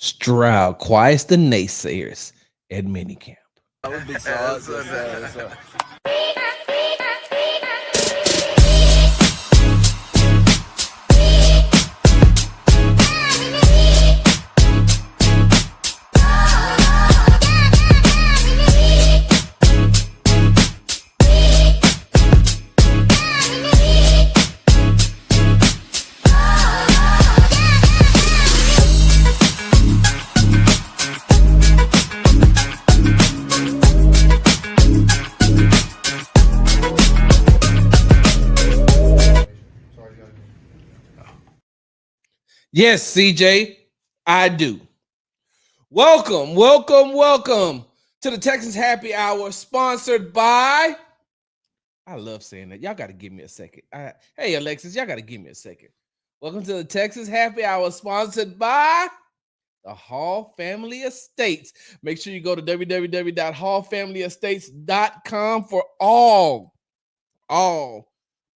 Stroud quiets the naysayers at Minicamp. That would be so. Yes, CJ, I do. Welcome to the Texans Happy Hour, sponsored by. I love saying that. Y'all got to give me a second. Hey, Alexis, y'all got to give me a second. Welcome to the Texans Happy Hour, sponsored by the Hall Family Estates. Make sure you go to www.hallfamilyestates.com for all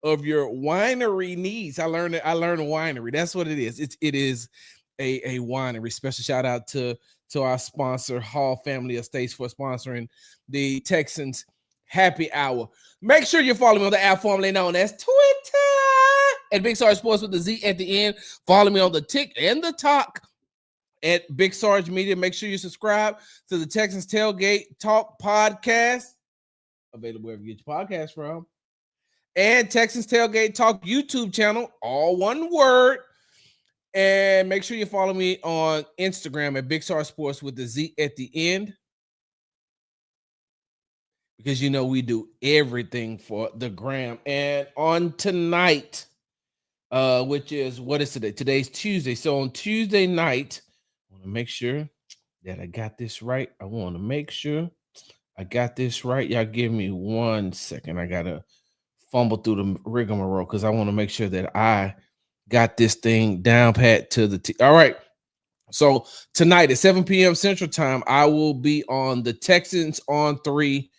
of your winery needs. I learned winery. That's what it is. It is a winery. Special shout out to our sponsor, Hall Family Estates, for sponsoring the Texans Happy Hour. Make sure you follow me on the app formerly known as Twitter at Big Sarge Sports with the Z at the end. Follow me on the Tick and the Talk at Big Sarge Media. Make sure you subscribe to the Texans Tailgate Talk podcast, available wherever you get your podcast from, and Texans Tailgate Talk YouTube channel, all one word. And make sure you follow me on Instagram at Big Sarge Sports with the Z at the end, because you know we do everything for the gram. And on tonight, which is, what is today? Today's Tuesday. So on Tuesday night, I want to make sure that I got this right. Y'all give me 1 second. I gotta fumble through the rigmarole because I want to make sure that I got this thing down pat to the All right. So tonight at 7 p.m. Central Time, I will be on the Texans on 3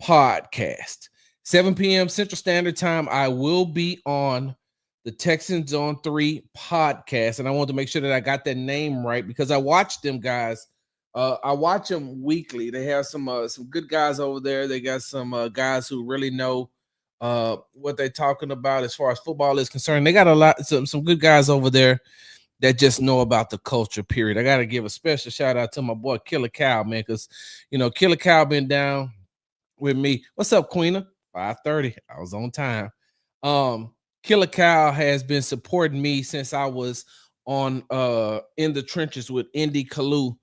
podcast. 7 p.m. Central Standard Time, I will be on the Texans on 3 podcast. And I want to make sure that I got that name right because I watch them guys. I watch them weekly. They have some good guys over there. They got some guys who really know what they're talking about as far as football is concerned. They got some good guys over there that just know about the culture, period. I got to give a special shout out to my boy Killer Cow, man, because, you know, Killer Cow been down with me. What's up, Queena? 5:30. I was on time. Killer Cow has been supporting me since I was on in the trenches with Indy Kalu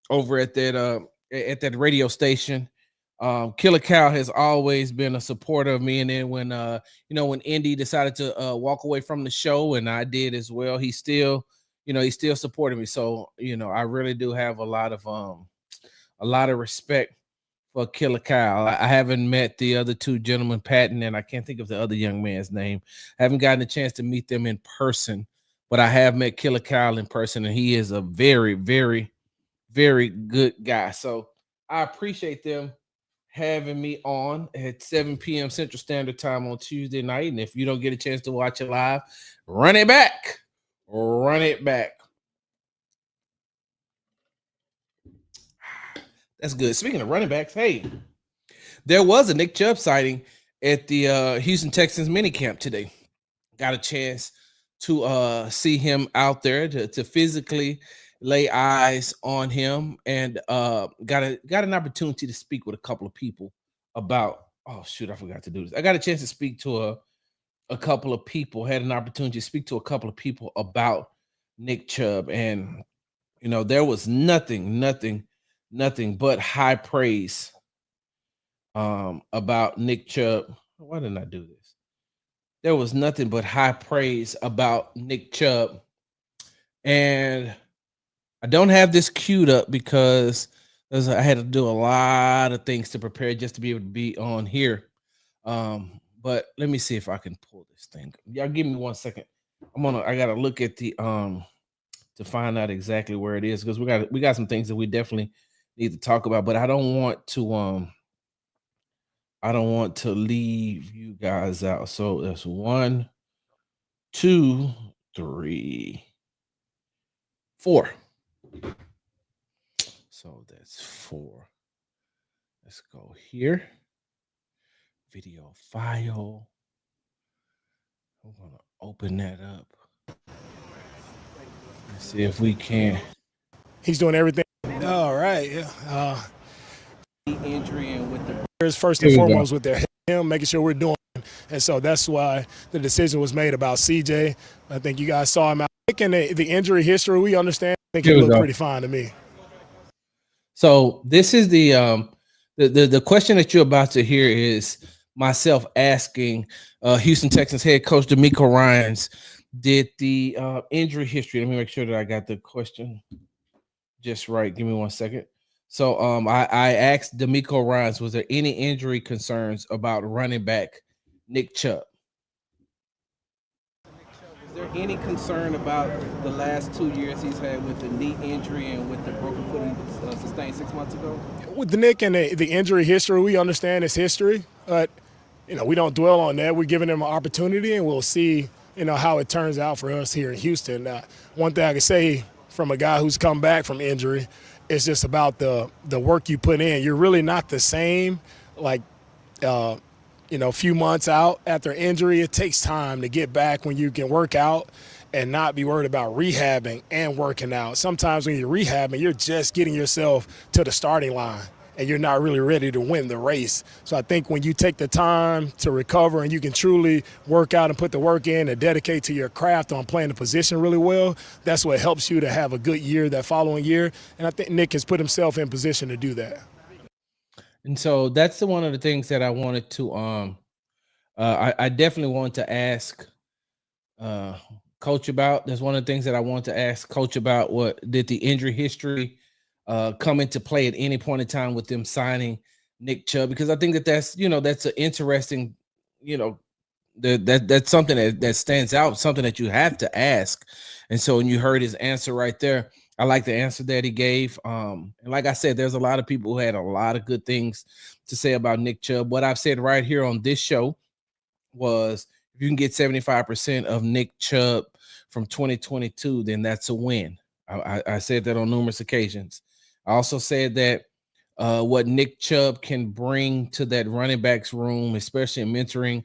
over at that radio station. Killer Cow has always been a supporter of me. And then when Indy decided to walk away from the show, and I did as well, he still supported me. So, I really do have a lot of respect for Killer Cow. I haven't met the other two gentlemen, Patton, and I can't think of the other young man's name. I haven't gotten a chance to meet them in person, but I have met Killer Cow in person, and he is a very, very, very good guy. So I appreciate them having me on at 7 p.m. Central Standard Time on Tuesday night. And if you don't get a chance to watch it live, run it back. That's good. Speaking of running backs, hey, there was a Nick Chubb sighting at the Houston Texans minicamp today. Got a chance to see him out there, to physically lay eyes on him, and got an opportunity to speak with a couple of people about. Oh shoot, I forgot to do this. I got a chance to speak to a couple of people. Had an opportunity to speak to a couple of people about Nick Chubb, and there was nothing but high praise about Nick Chubb. Why didn't I do this? There was nothing but high praise about Nick Chubb, and I don't have this queued up because I had to do a lot of things to prepare just to be able to be on here. But let me see if I can pull this thing. Y'all give me 1 second. I gotta look at the to find out exactly where it is, because we got some things that we definitely need to talk about, but I don't want to leave you guys out. So that's 1, 2, 3, 4. So that's 4. Let's go here. Video file. I'm going to open that up. Let's see if we can. He's doing everything. All right. Yeah. Injury and with the first and foremost with their him, making sure we're doing. And so that's why the decision was made about CJ. I think you guys saw him out. And the injury history, we understand. I think he looked pretty fine to me. So this is the question that you're about to hear is myself asking Houston Texans head coach DeMeco Ryans, did the injury history. Let me make sure that I got the question just right. Give me 1 second. So I asked DeMeco Ryans, was there any injury concerns about running back Nick Chubb? Is there any concern about the last 2 years he's had with the knee injury and with the broken foot he sustained 6 months ago? With the Nick and the injury history, we understand his history, but we don't dwell on that. We're giving him an opportunity, and we'll see how it turns out for us here in Houston. One thing I can say from a guy who's come back from injury, it's just about the work you put in. You're really not the same, like a few months out after injury. It takes time to get back when you can work out and not be worried about rehabbing and working out. Sometimes when you're rehabbing, you're just getting yourself to the starting line and you're not really ready to win the race. So I think when you take the time to recover and you can truly work out and put the work in and dedicate to your craft on playing the position really well, that's what helps you to have a good year that following year. And I think Nick has put himself in position to do that. And so that's one of the things that I wanted to I definitely wanted to ask Coach about. That's one of the things that I wanted to ask Coach about. What did the injury history come into play at any point in time with them signing Nick Chubb? Because I think that's that's an interesting, that's something that stands out, something that you have to ask. And so when you heard his answer right there, I like the answer that he gave. And like I said, there's a lot of people who had a lot of good things to say about Nick Chubb. What I've said right here on this show was, if you can get 75% of Nick Chubb from 2022, then that's a win. I said that on numerous occasions. I also said that what Nick Chubb can bring to that running backs room, especially in mentoring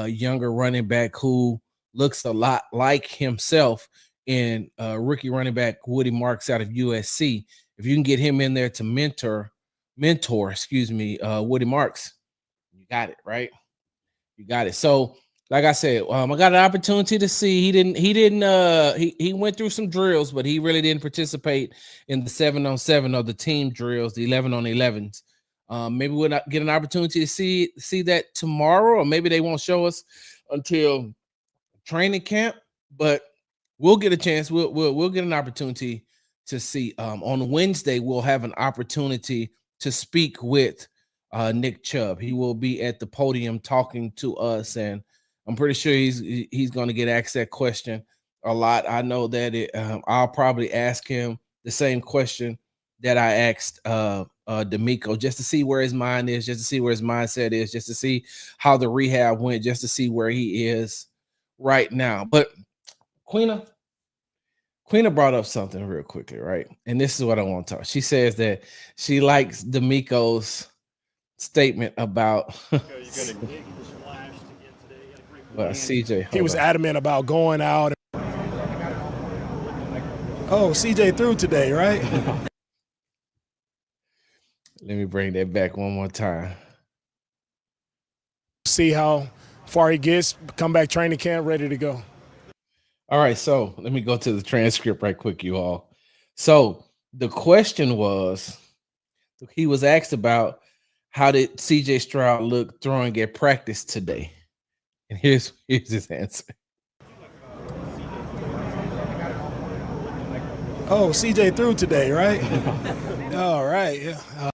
younger running back who looks a lot like himself in rookie running back Woody Marks out of USC. If you can get him in there to mentor, Woody Marks, you got it, right? You got it. So, like I said, I got an opportunity to see. He went through some drills, but he really didn't participate in the 7-on-7 or the team drills, the 11-on-11s. Maybe we'll not get an opportunity to see that tomorrow, or maybe they won't show us until training camp, but we'll get a chance. We'll get an opportunity to see. On Wednesday, we'll have an opportunity to speak with Nick Chubb. He will be at the podium talking to us, and I'm pretty sure he's going to get asked that question a lot. I know that I'll probably ask him the same question that I asked DeMeco, just to see where his mind is, just to see where his mindset is, just to see how the rehab went, just to see where he is right now. But Queena brought up something real quickly, right? And this is what I want to talk. She says that she likes DeMeco's statement about CJ. He was adamant about going out. Oh, CJ threw today, right? Let me bring that back one more time. See how far he gets, come back training camp, ready to go. All right, so let me go to the transcript right quick, you all. So the question was, he was asked about how did CJ Stroud look throwing at practice today? And here's his answer. Oh, CJ threw today, right? All right, yeah.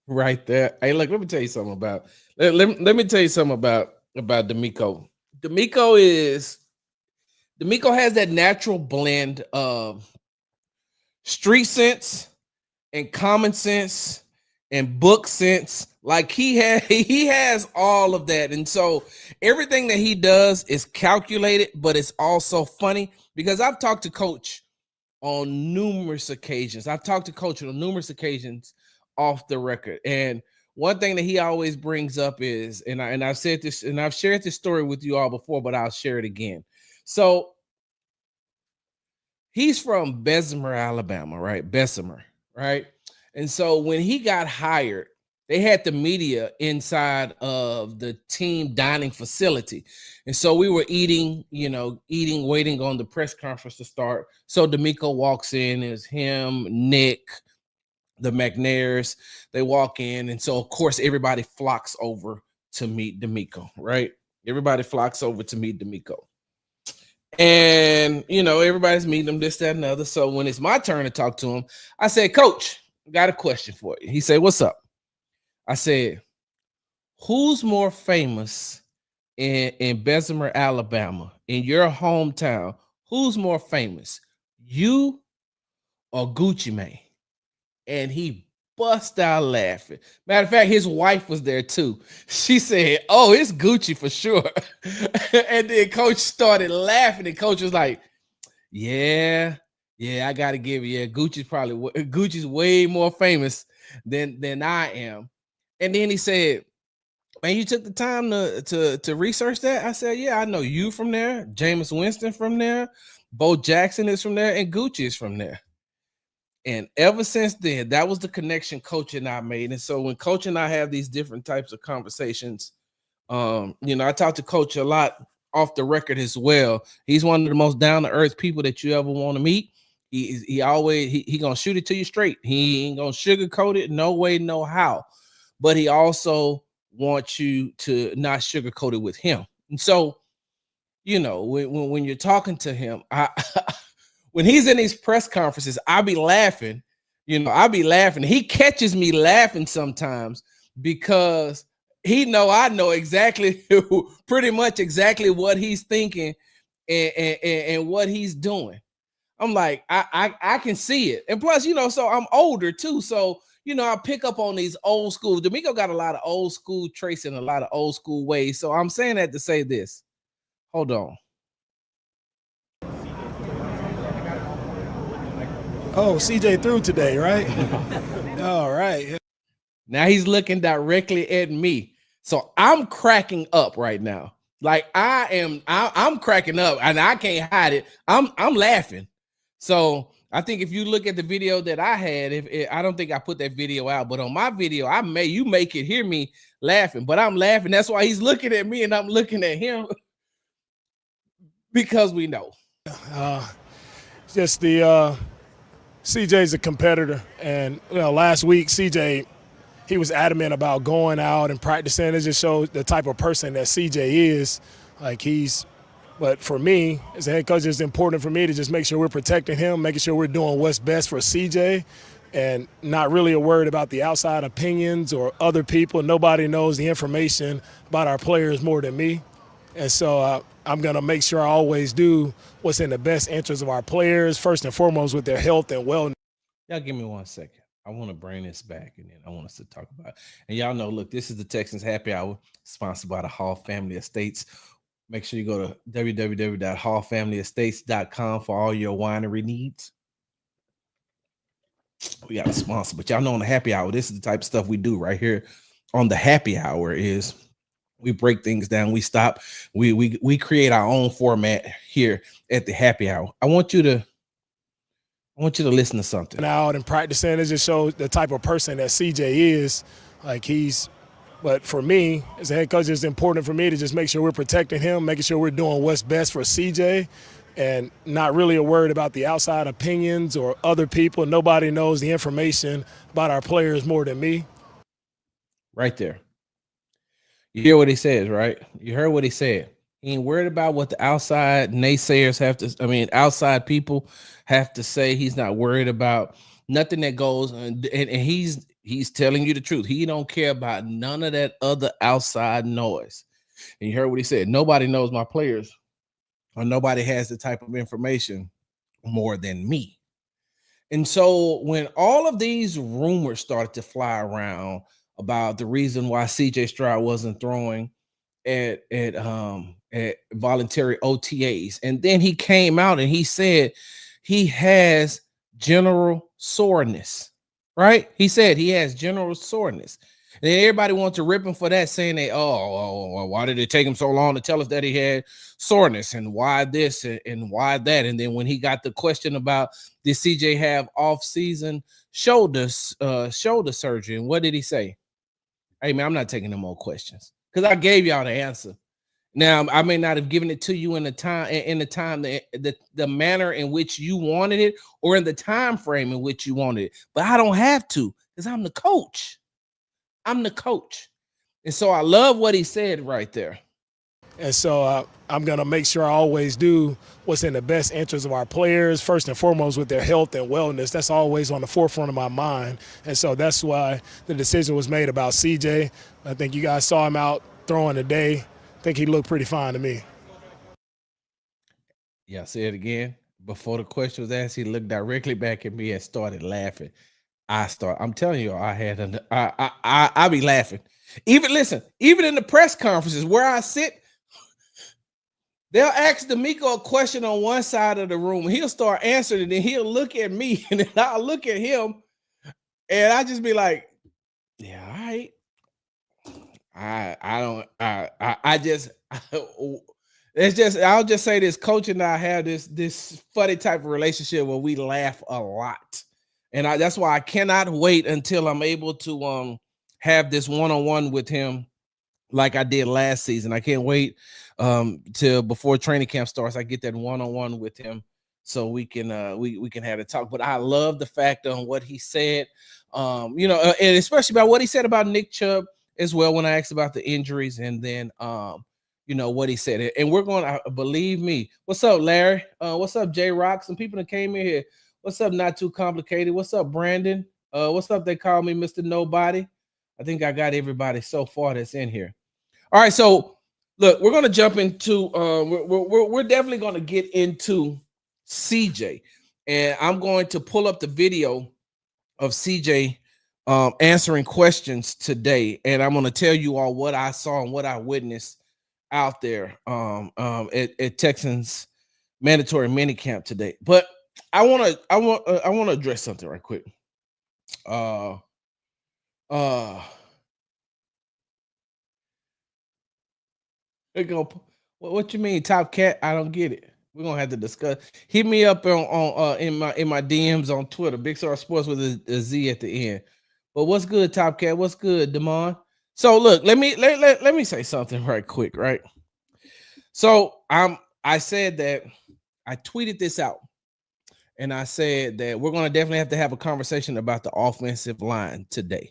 Right there. Hey, look, let me tell you something about let me tell you something about DeMeco. DeMeco has that natural blend of street sense and common sense and book sense. Like he has all of that. And so everything that he does is calculated, but it's also funny, because I've talked to Coach on numerous occasions. I've talked to Coach on numerous occasions off the record. And one thing that he always brings up is, and I've said this, and I've shared this story with you all before, but I'll share it again. So he's from Bessemer, Alabama, right? Bessemer, right? And so when he got hired, they had the media inside of the team dining facility. And so we were eating, waiting on the press conference to start. So DeMeco walks in, it's him, Nick, the McNairs, they walk in. And so, of course, everybody flocks over to meet DeMeco, right? Everybody flocks over to meet DeMeco. And, everybody's meeting him, this, that, and the other. So when it's my turn to talk to him, I said, Coach, got a question for you. He said, what's up? I said, who's more famous in Bessemer, Alabama, in your hometown? Who's more famous, you or Gucci Mane? And he bust out laughing. Matter of fact, his wife was there too. She said, oh, it's Gucci for sure. And then Coach started laughing, and Coach was like, yeah, I got to give you, Gucci's way more famous than I am. And then he said, man, you took the time to research that? I said, yeah, I know you from there, Jameis Winston from there, Bo Jackson is from there, and Gucci is from there. And ever since then, that was the connection Coach and I made. And so when Coach and I have these different types of conversations, I talk to Coach a lot off the record as well. He's one of the most down-to-earth people that you ever want to meet. He always gonna shoot it to you straight. He ain't gonna sugarcoat it, no way, no how. But he also wants you to not sugarcoat it with him. And so, when you're talking to him, when he's in these press conferences, I'll be laughing. He catches me laughing sometimes because I know exactly, pretty much exactly what he's thinking and what he's doing. I'm like, I can see it. And plus, so I'm older too. So, I pick up on these old school. DeMeco got a lot of old school traits and a lot of old school ways. So I'm saying that to say this. Hold on. Oh, CJ threw today, right? All right. Now he's looking directly at me. So I'm cracking up right now. Like I'm cracking up and I can't hide it. I'm laughing. So I think if you look at the video that I had, I don't think I put that video out, but on my video, you make it hear me laughing, but I'm laughing. That's why he's looking at me and I'm looking at him because we know. Just the CJ's a competitor, and last week CJ, he was adamant about going out and practicing. It just shows the type of person that CJ is. But for me, as a head coach, it's important for me to just make sure we're protecting him, making sure we're doing what's best for CJ, and not really worried about the outside opinions or other people. Nobody knows the information about our players more than me. And so I'm going to make sure I always do what's in the best interest of our players, first and foremost with their health and wellness. Y'all give me 1 second. I want to bring this back, and then I want us to talk about it. And y'all know, look, this is the Texans Happy Hour, sponsored by the Hall Family Estates. Make sure you go to www.hallfamilyestates.com for all your winery needs. We got a sponsor, but y'all know on the Happy Hour, this is the type of stuff we do right here on the Happy Hour is we break things down. We stop. We create our own format here at the Happy Hour. I want you to listen to something. Out and practicing, it just shows the type of person that CJ is. But for me, as a head coach, it's important for me to just make sure we're protecting him, making sure we're doing what's best for CJ, and not really worried about the outside opinions or other people. Nobody knows the information about our players more than me. Right there. You hear what he says, right? You heard what he said. He ain't worried about what the outside naysayers outside people have to say. He's not worried about nothing that goes, and he's telling you the truth. He don't care about none of that other outside noise. And you heard what he said. Nobody knows my players, or nobody has the type of information more than me. And so when all of these rumors started to fly around about the reason why CJ Stroud wasn't throwing at voluntary OTAs, and then he came out and he said, he has general soreness, right? He said he has general soreness. And then everybody wants to rip him for that, saying that, why did it take him so long to tell us that he had soreness, and why this and why that? And then when he got the question about did CJ have off-season shoulder surgery, and what did he say? Hey man, I'm not taking no more questions because I gave y'all the answer. Now I may not have given it to you in the time the manner in which you wanted it, or in the time frame in which you wanted it, but I don't have to because I'm the coach. I'm the coach. And so I love what he said right there. And so I'm going to make sure I always do what's in the best interest of our players, first and foremost with their health and wellness. That's always on the forefront of my mind. And so that's why the decision was made about CJ. I think you guys saw him out throwing today. I think he looked pretty fine to me. Yeah, say it again. Before the question was asked, he looked directly back at me and started laughing. I'm telling you, I be laughing. Even in the press conferences where I sit, they'll ask DeMeco a question on one side of the room. He'll start answering it, and he'll look at me, and then I'll look at him, and I just be like, yeah, all right. I'll just say this: Coach and I have this funny type of relationship where we laugh a lot. And that's why I cannot wait until I'm able to have this one-on-one with him like I did last season. I can't wait till before training camp starts. I get that one-on-one with him so we can we can have a talk. But I love the fact on what he said, and especially about what he said about Nick Chubb as well when I asked about the injuries, and then what he said. And we're going to believe me. What's up, Larry? What's up, J Rock? Some people that came in here. What's up, Not Too Complicated? What's up, Brandon? What's up? They call me Mr. Nobody. I think I got everybody so far that's in here. All right, so look, we're going to jump into we're definitely going to get into CJ, and I'm going to pull up the video of CJ answering questions today, and I'm going to tell you all what I saw and what I witnessed out there at Texans mandatory minicamp today. But I want to address something right quick. What you mean, Top Cat? I don't get it. We're gonna have to discuss. Hit me up on in my DMs on Twitter. Big Star Sports with a Z at the end. But what's good, Top Cat? What's good, Damon? So look, let me say something right quick, right? So I said that I tweeted this out, and I said that we're gonna definitely have to have a conversation about the offensive line today,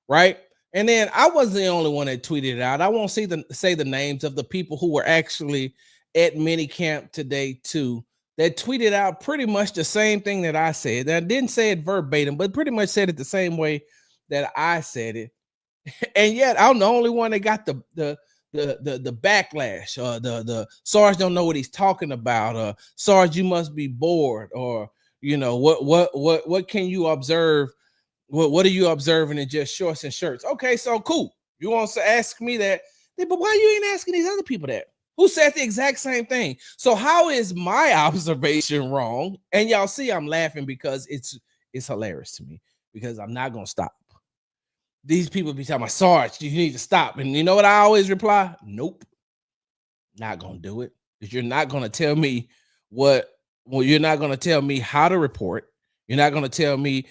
right? And then I wasn't the only one that tweeted it out. I won't say the names of the people who were actually at minicamp today too, that tweeted out pretty much the same thing that I said. I didn't say it verbatim, but pretty much said it the same way that I said it. And yet I'm the only one that got the backlash. The Sarge don't know what he's talking about. Sarge, you must be bored, or what can you observe? What are you observing in just shorts and shirts? Okay, so cool. You want to ask me that, but why you ain't asking these other people that? Who said the exact same thing? So how is my observation wrong? And y'all see I'm laughing because it's hilarious to me, because I'm not gonna stop. These people be talking about, Sarge, you need to stop. And you know what I always reply? Nope, not gonna do it. Because you're not gonna tell me you're not gonna tell me how to report. You're not gonna tell me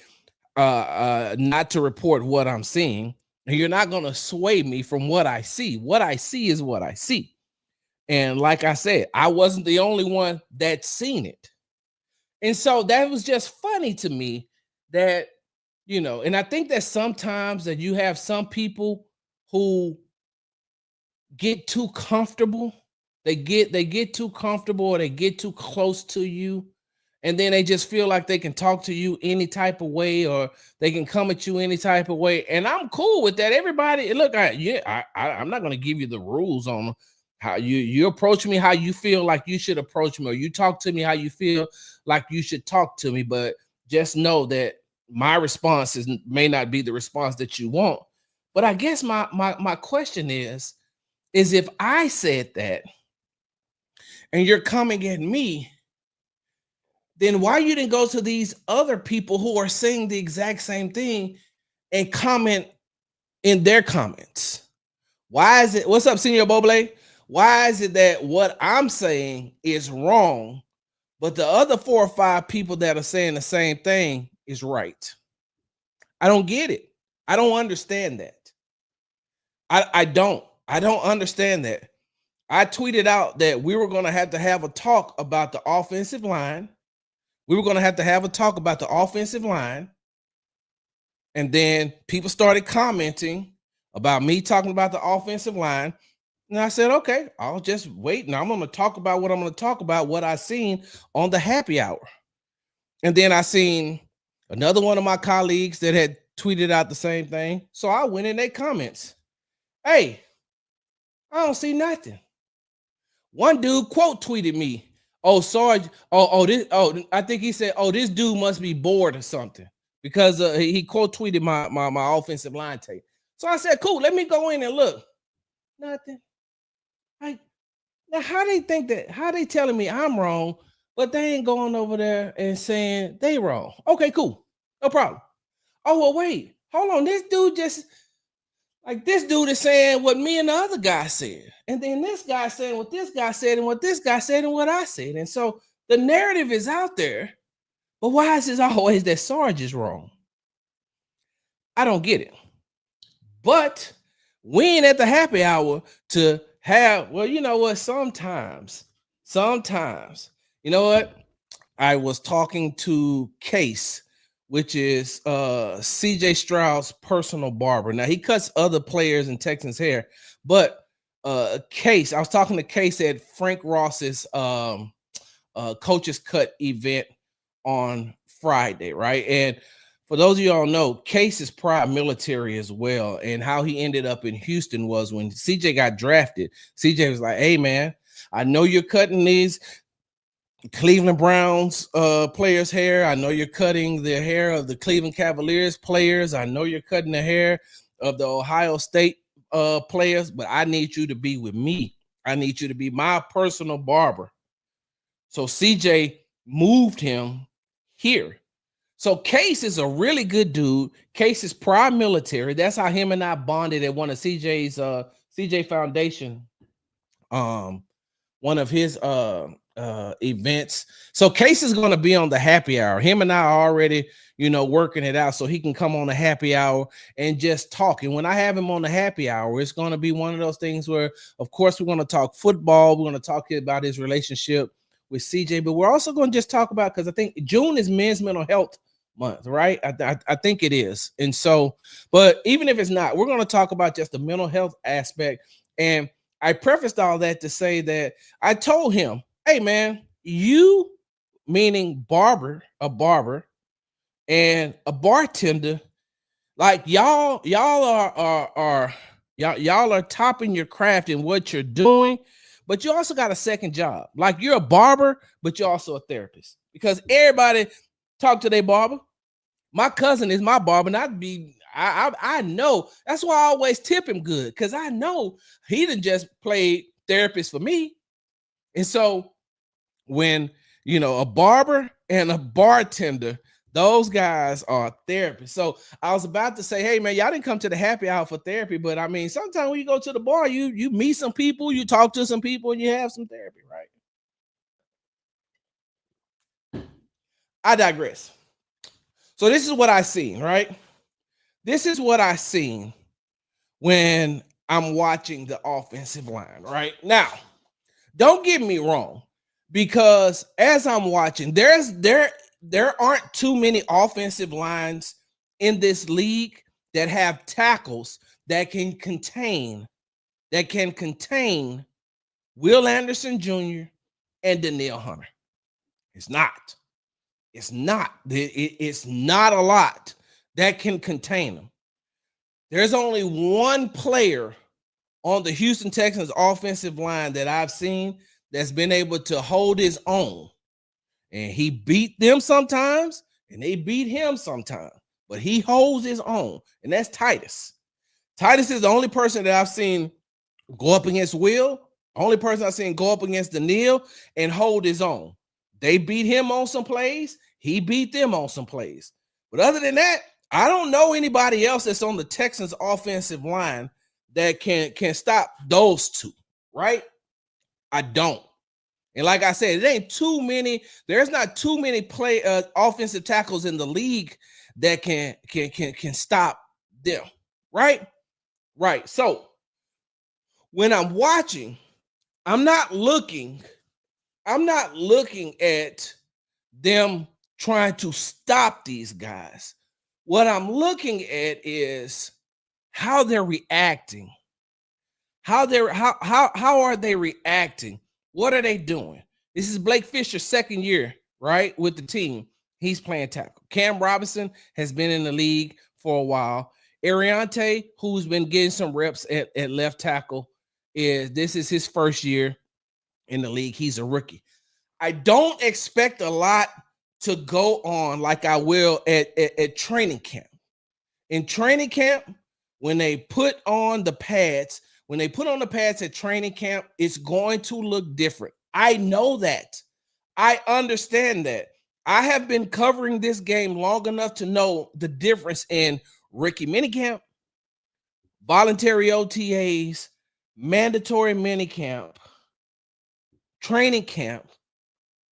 not to report what I'm seeing. And you're not going to sway me from what I see. What I see is what I see. And like I said, I wasn't the only one that seen it. And so that was just funny to me that, and I think that sometimes that you have some people who get too comfortable. They get too comfortable, or they get too close to you. And then they just feel like they can talk to you any type of way, or they can come at you any type of way. And I'm cool with that. Everybody, look, I'm not going to give you the rules on how you approach me, how you feel like you should approach me, or you talk to me how you feel like you should talk to me. But just know that my response may not be the response that you want. But I guess my question is if I said that and you're coming at me, then why you didn't go to these other people who are saying the exact same thing and comment in their comments? Why is it, what's up, Senior Boble? Why is it that what I'm saying is wrong, but the other 4 or 5 people that are saying the same thing is right? I don't get it. I don't understand that. I don't understand that. I tweeted out that we were going to have a talk about the offensive line. We were going to have a talk about the offensive line. And then people started commenting about me talking about the offensive line. And I said, okay, I'll just wait. And I'm going to talk about what I'm going to talk about, what I seen on the happy hour. And then I seen another one of my colleagues that had tweeted out the same thing. So I went in their comments. Hey, I don't see nothing. One dude quote tweeted me. Oh, sorry. I think he said, oh, this dude must be bored or something, because he quote tweeted my offensive line tape. So I said, cool, let me go in and look. Nothing. Like, now how they think that, how they telling me I'm wrong, but they ain't going over there and saying they wrong? Okay, cool. No problem. Oh, well, wait, hold on. This dude just, like, this dude is saying what me and the other guy said. And then this guy saying what this guy said and what this guy said and what I said. And so the narrative is out there, but why is it always that Sarge is wrong? I don't get it. But we ain't at the happy hour to have, well, you know what? Sometimes, you know what? I was talking to Case, which is CJ Stroud's personal barber. Now, he cuts other players in Texans hair, but Case, I was talking to Case at Frank Ross's coaches cut event on Friday, right? And for those of y'all know, Case is prior military as well. And how he ended up in Houston was when CJ got drafted. CJ was like, hey, man, I know you're cutting these Cleveland Browns players' hair. I know you're cutting the hair of the Cleveland Cavaliers players. I know you're cutting the hair of the Ohio State players, but I need you to be with me. I need you to be my personal barber. So CJ moved him here. So Case is a really good dude. Case is prior military. That's how him and I bonded at one of CJ's CJ Foundation, one of his events. So Case is going to be on the happy hour. Him and I are already, you know, working it out so he can come on the happy hour and just talk. And when I have him on the happy hour, it's going to be one of those things where, of course, we're going to talk football. We're going to talk about his relationship with CJ, but we're also going to just talk about, because I think June is Men's Mental Health Month, right? I think it is. And so, but even if it's not, we're going to talk about just the mental health aspect. And I prefaced all that to say that I told him, hey, man, you, meaning a barber and a bartender, like y'all are topping your craft in what you're doing, but you also got a second job. Like, you're a barber, but you're also a therapist, because everybody talk to their barber. My cousin is my barber, and I know. That's why I always tip him good, because I know he done just played therapist for me. And so when, you know, a barber and a bartender, those guys are therapists. So I was about to say, hey, man, y'all didn't come to the happy hour for therapy, but I mean, sometimes when you go to the bar, you meet some people, you talk to some people, and you have some therapy, right? I digress. So this is what I seen, right? This is what I seen when I'm watching the offensive line, right? Now, don't get me wrong, because as I'm watching, there aren't too many offensive lines in this league that have tackles that can contain Will Anderson Jr. and Danielle Hunter. It's not. It's not a lot that can contain them. There's only one player on the Houston Texans offensive line that I've seen that's been able to hold his own. And he beat them sometimes, and they beat him sometimes. But he holds his own, and that's Titus. Titus is the only person that I've seen go up against Will, only person I've seen go up against Danielle and hold his own. They beat him on some plays. He beat them on some plays. But other than that, I don't know anybody else that's on the Texans offensive line that can stop those two, right? I don't. And like I said, it ain't too many. There's not too many offensive tackles in the league that can stop them, right? Right. So when I'm watching, I'm not looking at them trying to stop these guys. What I'm looking at is how they're reacting. How are they reacting? What are they doing? This is Blake Fisher's second year, right, with the team. He's playing tackle. Cam Robinson has been in the league for a while. Ariante, who's been getting some reps at left tackle, this is his first year in the league. He's a rookie. I don't expect a lot to go on like I will at training camp. In training camp, when they put on the pads at training camp, it's going to look different. I know that. I understand that. I have been covering this game long enough to know the difference in rookie minicamp, voluntary OTAs, mandatory minicamp, training camp,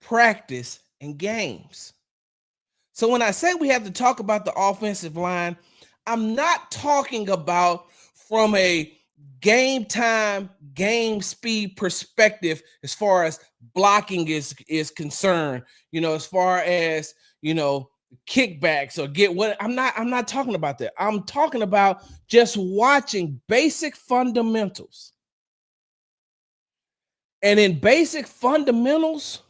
practice, and games. So when I say we have to talk about the offensive line, I'm not talking about from a game time, game speed perspective as far as blocking is concerned, as far as, kickbacks or I'm not talking about that. I'm talking about just watching basic fundamentals. And in basic fundamentals,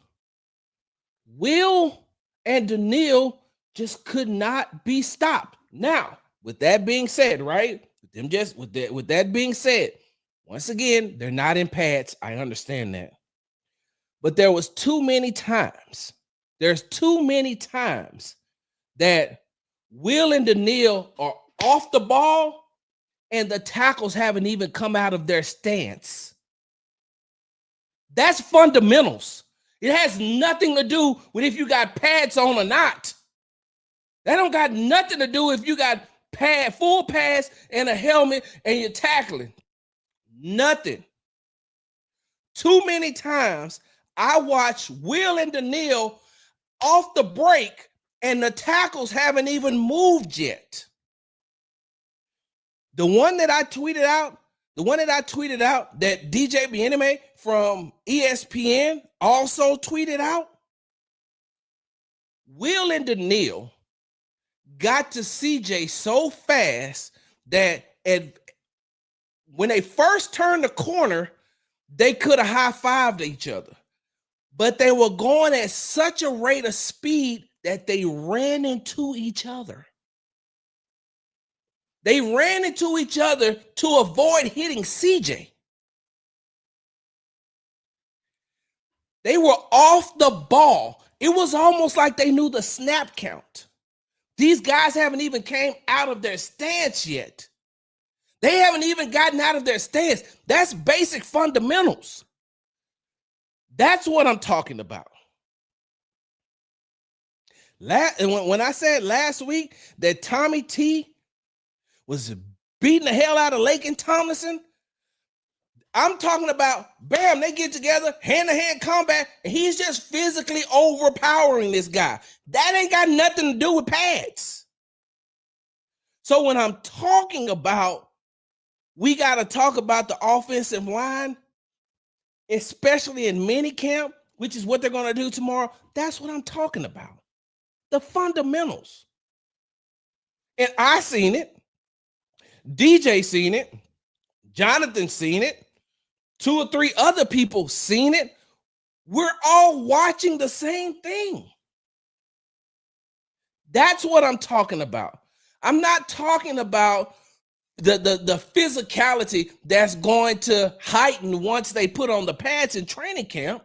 Will and Daniil just could not be stopped. Now, with that being said, right? With that being said, once again, they're not in pads. I understand that. But there's too many times that Will and Daniil are off the ball and the tackles haven't even come out of their stance. That's fundamentals. It has nothing to do with if you got pads on or not. That don't got nothing to do if you got full pads and a helmet and you're tackling. Nothing. Too many times I watch Will and Daniil off the break and the tackles haven't even moved yet. The one that I tweeted out that DJ Bieneme from ESPN also tweeted out, Will and Daniil got to CJ so fast that when they first turned the corner, they could have high-fived each other. But they were going at such a rate of speed that they ran into each other. They ran into each other to avoid hitting CJ. They were off the ball. It was almost like they knew the snap count. These guys haven't even came out of their stance yet. They haven't even gotten out of their stance. That's basic fundamentals. That's what I'm talking about. When I said last week that Tommy T was beating the hell out of Lakin Tomlinson, I'm talking about, bam, they get together, hand-to-hand combat, and he's just physically overpowering this guy. That ain't got nothing to do with pads. So when I'm talking about, we got to talk about the offensive line, especially in minicamp, which is what they're going to do tomorrow. That's what I'm talking about. The fundamentals. And I seen it. DJ seen it. Jonathan seen it. 2 or 3 other people seen it. We're all watching the same thing. That's what I'm talking about. I'm not talking about the physicality that's going to heighten once they put on the pads in training camp.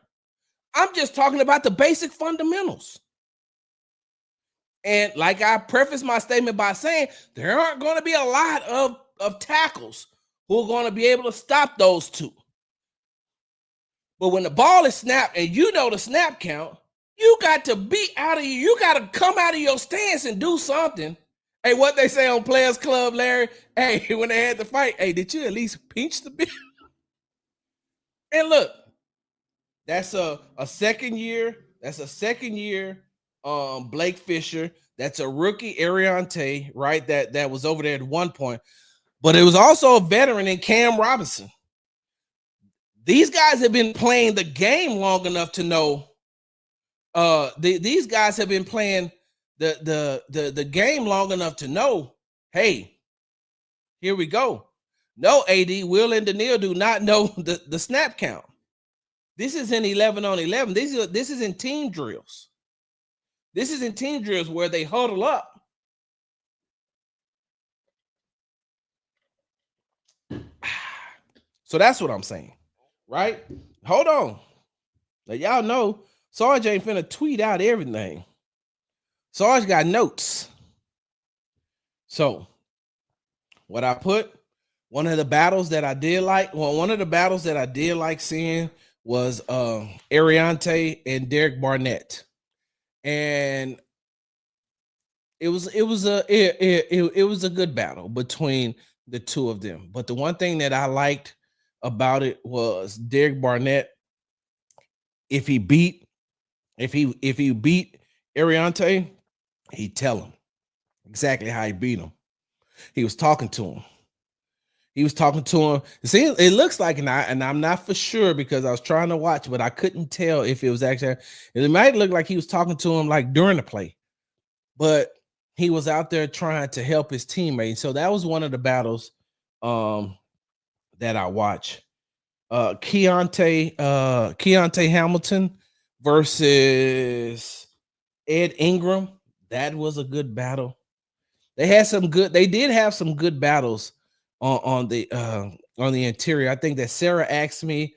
I'm just talking about the basic fundamentals. And like I prefaced my statement by saying, there aren't going to be a lot of tackles who are going to be able to stop those two. But when the ball is snapped and you know the snap count, You got to be out of you got to come out of your stance and do something. Hey, what they say on Players Club, Larry? Hey, when they had the fight, hey, did you at least pinch the bill? And look, that's a second year. That's a second year. Blake Fisher. That's a rookie Ariante, right? That was over there at one point, but it was also a veteran in Cam Robinson. These guys have been playing the game long enough to know. These guys have been playing the game long enough to know. Hey, here we go. No, AD, Will and Daniil do not know the snap count. This is in 11 on 11. This is in team drills. This is in team drills where they huddle up. So that's what I'm saying, right? Hold on. Now, y'all know Sarge ain't finna tweet out everything. Sarge got notes. So what I put, one of the battles that I did like, one of the battles that I did like seeing was Ariante and Derek Barnett. And it was a good battle between the two of them. But the one thing that I liked about it was Derek Barnett, if he beat Ariante, he'd tell him exactly how he beat him. He was talking to him. See, it looks like, and I'm not for sure because I was trying to watch, but I couldn't tell if it was actually. It might look like he was talking to him like during the play, but he was out there trying to help his teammate. So that was one of the battles that I watched. Keontae Hamilton versus Ed Ingram. That was a good battle. They did have some good battles on the interior. I think that Sarah asked me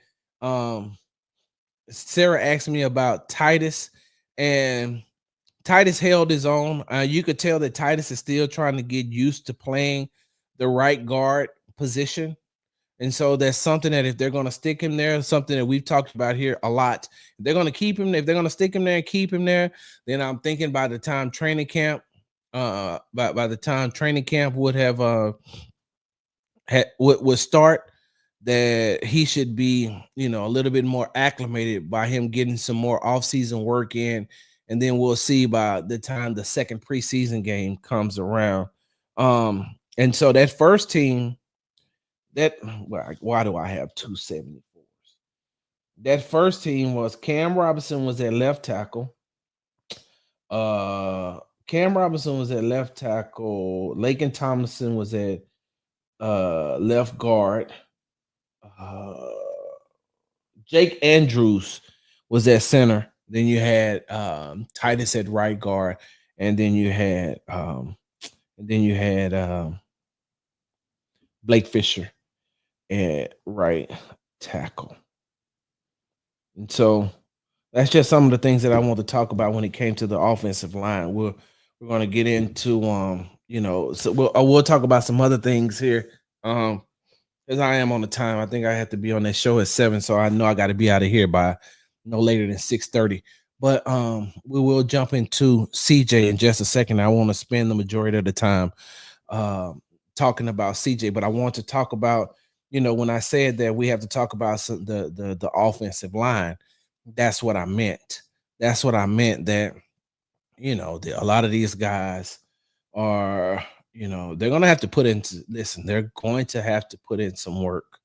about Titus, and Titus held his own. You could tell that Titus is still trying to get used to playing the right guard position. And so that's something that if they're going to stick him there, something that we've talked about here a lot. If they're going to keep him, if they're going to stick him there and keep him there, then I'm thinking by the time training camp, by the time training camp would have would start, that he should be, a little bit more acclimated by him getting some more offseason work in, and then we'll see by the time the second preseason game comes around. And so that first team, why do I have 274s? That first team was Cam Robinson was at left tackle. Cam Robinson was at left tackle. Laken Tomlinson was at left guard. Jake Andrews was at center. Then you had Titus at right guard, and then you had Blake Fisher at right tackle. And so that's just some of the things that I want to talk about when it came to the offensive line. We're going to get into so we'll talk about some other things here. As I am on the time, I think I have to be on that show at 7, so I know I got to be out of here by no later than 6:30. But we will jump into CJ in just a second. I want to spend the majority of the time talking about CJ, but I want to talk about, when I said that we have to talk about the offensive line, that's what I meant. That's what I meant, that, a lot of these guys are, they're going to have to they're going to have to put in some work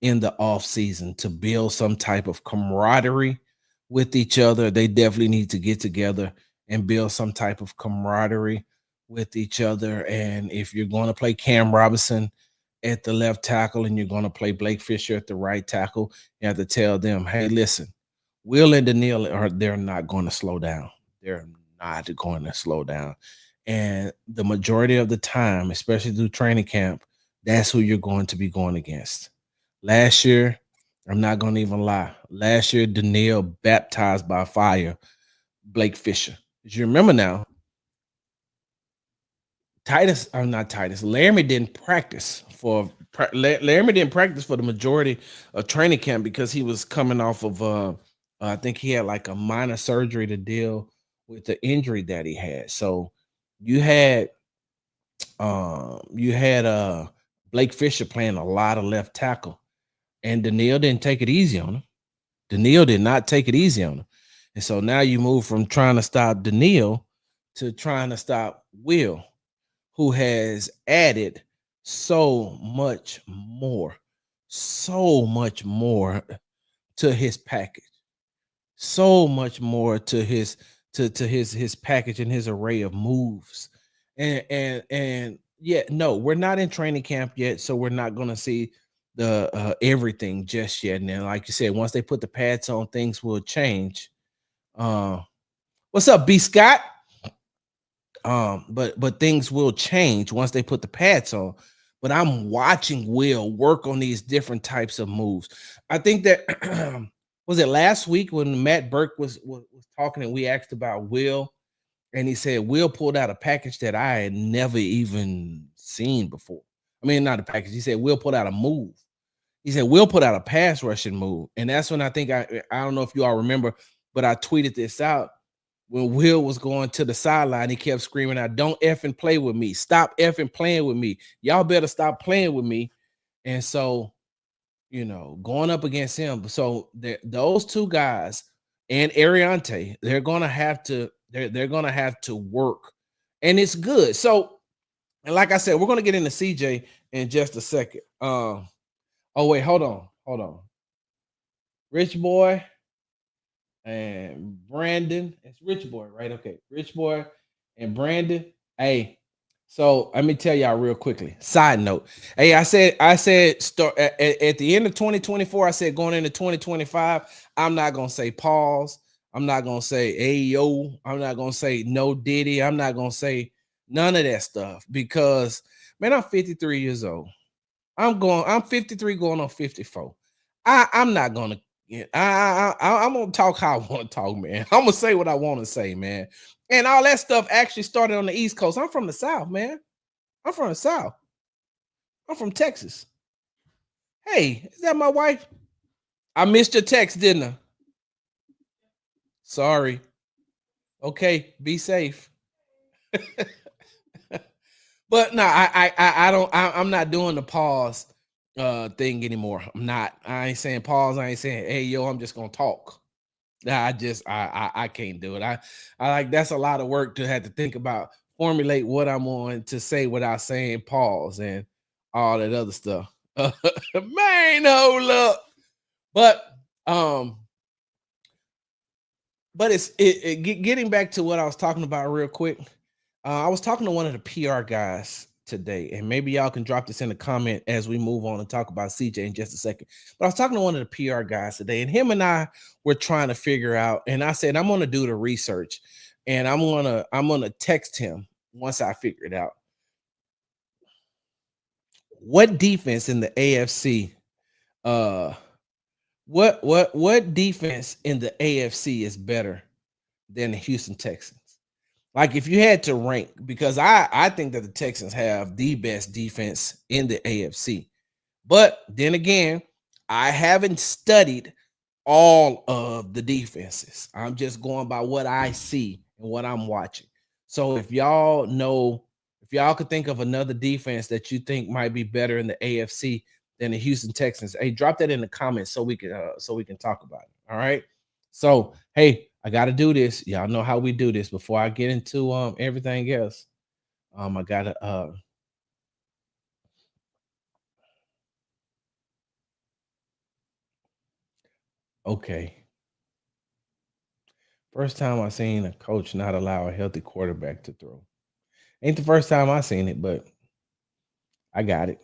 in the off season to build some type of camaraderie with each other. They definitely need to get together and build some type of camaraderie with each other. And if you're going to play Cam Robinson at the left tackle and you're going to play Blake Fisher at the right tackle, you have to tell them, hey, listen, Will and Daniil they're not going to slow down. They're not going to slow down. And the majority of the time, especially through training camp, that's who you're going to be going against. Last year, I'm not going to even lie. Last year, Daniil baptized by fire Blake Fisher. As you remember now, Laramie didn't practice for the majority of training camp because he was coming off of I think he had like a minor surgery to deal with the injury that he had. So you had Blake Fisher playing a lot of left tackle, and Daniil didn't take it easy on him. Daniil did not take it easy on him. And so now you move from trying to stop Daniil to trying to stop Will, who has added so much more to his package, so much more to his package and his array of moves. And yeah, no, we're not in training camp yet, so we're not going to see the everything just yet. And then, like you said, once they put the pads on, things will change. What's up, B Scott? But things will change once they put the pads on. But I'm watching Will work on these different types of moves. I think that was it last week when Matt Burke was talking and we asked about Will, and he said Will pulled out a package that I had never even seen before. I mean, not a package. He said Will pulled out a move. He said Will put out a pass rushing move, and that's when I think I don't know if you all remember, but I tweeted this out. When Will was going to the sideline, he kept screaming out, "Don't effing play with me. Stop effing playing with me. Y'all better stop playing with me." And so, going up against him. So those two guys and Ariante, they're gonna have to work. And it's good. So, and like I said, we're gonna get into CJ in just a second. Oh, wait, hold on. Rich Boy and Brandon. It's Rich Boy, right? Okay, Rich Boy and Brandon. Hey, so let me tell y'all real quickly. Side note. Hey, I said start at the end of 2024. I said going into 2025, I'm not gonna say pause. I'm not gonna say hey yo. I'm not gonna say no Diddy. I'm not gonna say none of that stuff because man, I'm 53 years old. I'm 53 going on 54. I'm not gonna I'm gonna talk how I want to talk, man. I'm gonna say what I want to say, man. And all that stuff actually started on the East Coast. I'm from the South, man. I'm from the South. I'm from Texas. Hey, is that my wife? I missed your text, didn't I? Sorry. Okay, be safe. But no, I don't. I'm not doing the pause thing anymore. I'm not. I ain't saying pause. I ain't saying hey yo. I'm just gonna talk. I can't do it. I like that's a lot of work to have to think about, formulate what I'm on to say without saying pause and all that other stuff. Man, hold up. But um, but getting back to what I was talking about real quick. I was talking to one of the PR guys today, and maybe y'all can drop this in the comment as we move on and talk about CJ in just a second. But I was talking to one of the PR guys today, and him and I were trying to figure out. And I said I'm going to do the research, and I'm gonna text him once I figure it out. What defense in the AFC? Uh, what defense in the AFC is better than the Houston Texans? Like if you had to rank, because I think that the Texans have the best defense in the AFC. But then again, I haven't studied all of the defenses. I'm just going by what I see and what I'm watching. So if y'all know, if y'all could think of another defense that you think might be better in the AFC than the Houston Texans, hey, drop that in the comments so we can talk about it. All right. So hey, I got to do this. Y'all know how we do this. Before I get into everything else, I gotta okay. First time I seen a coach not allow a healthy quarterback to throw. Ain't the first time I seen it, but I got it.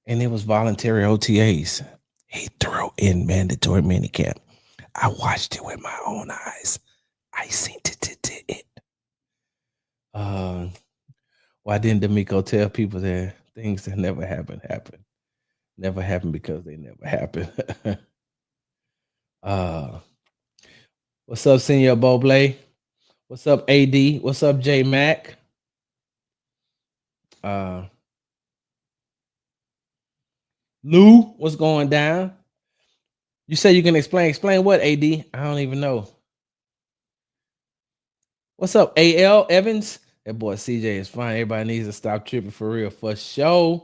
And it was voluntary OTAs. He threw in mandatory minicamp. I watched it with my own eyes. I seen it. Why didn't DeMeco tell people that things that never happened happen? Never happened because they never happened. uh what's up, Senior Boblay? What's up, AD? What's up, J Mac? Uh Lou, what's going down? You say you can explain. Explain what, AD? I don't even know. What's up, AL Evans? That boy CJ is fine. Everybody needs to stop tripping for real. For sure.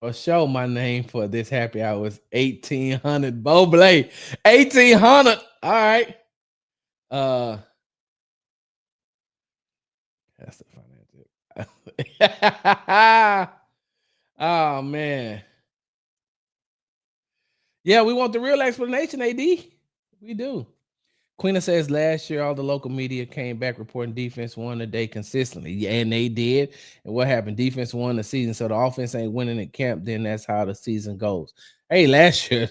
For sure, my name for this happy hour is 1800 Boblé. 1800. All right. That's the financial. Oh man. Yeah, we want the real explanation, AD. We do. Queen says last year all the local media came back reporting defense won the day consistently. Yeah, and they did. And what happened? Defense won the season. So the offense ain't winning at camp. Then that's how the season goes. Hey, last year,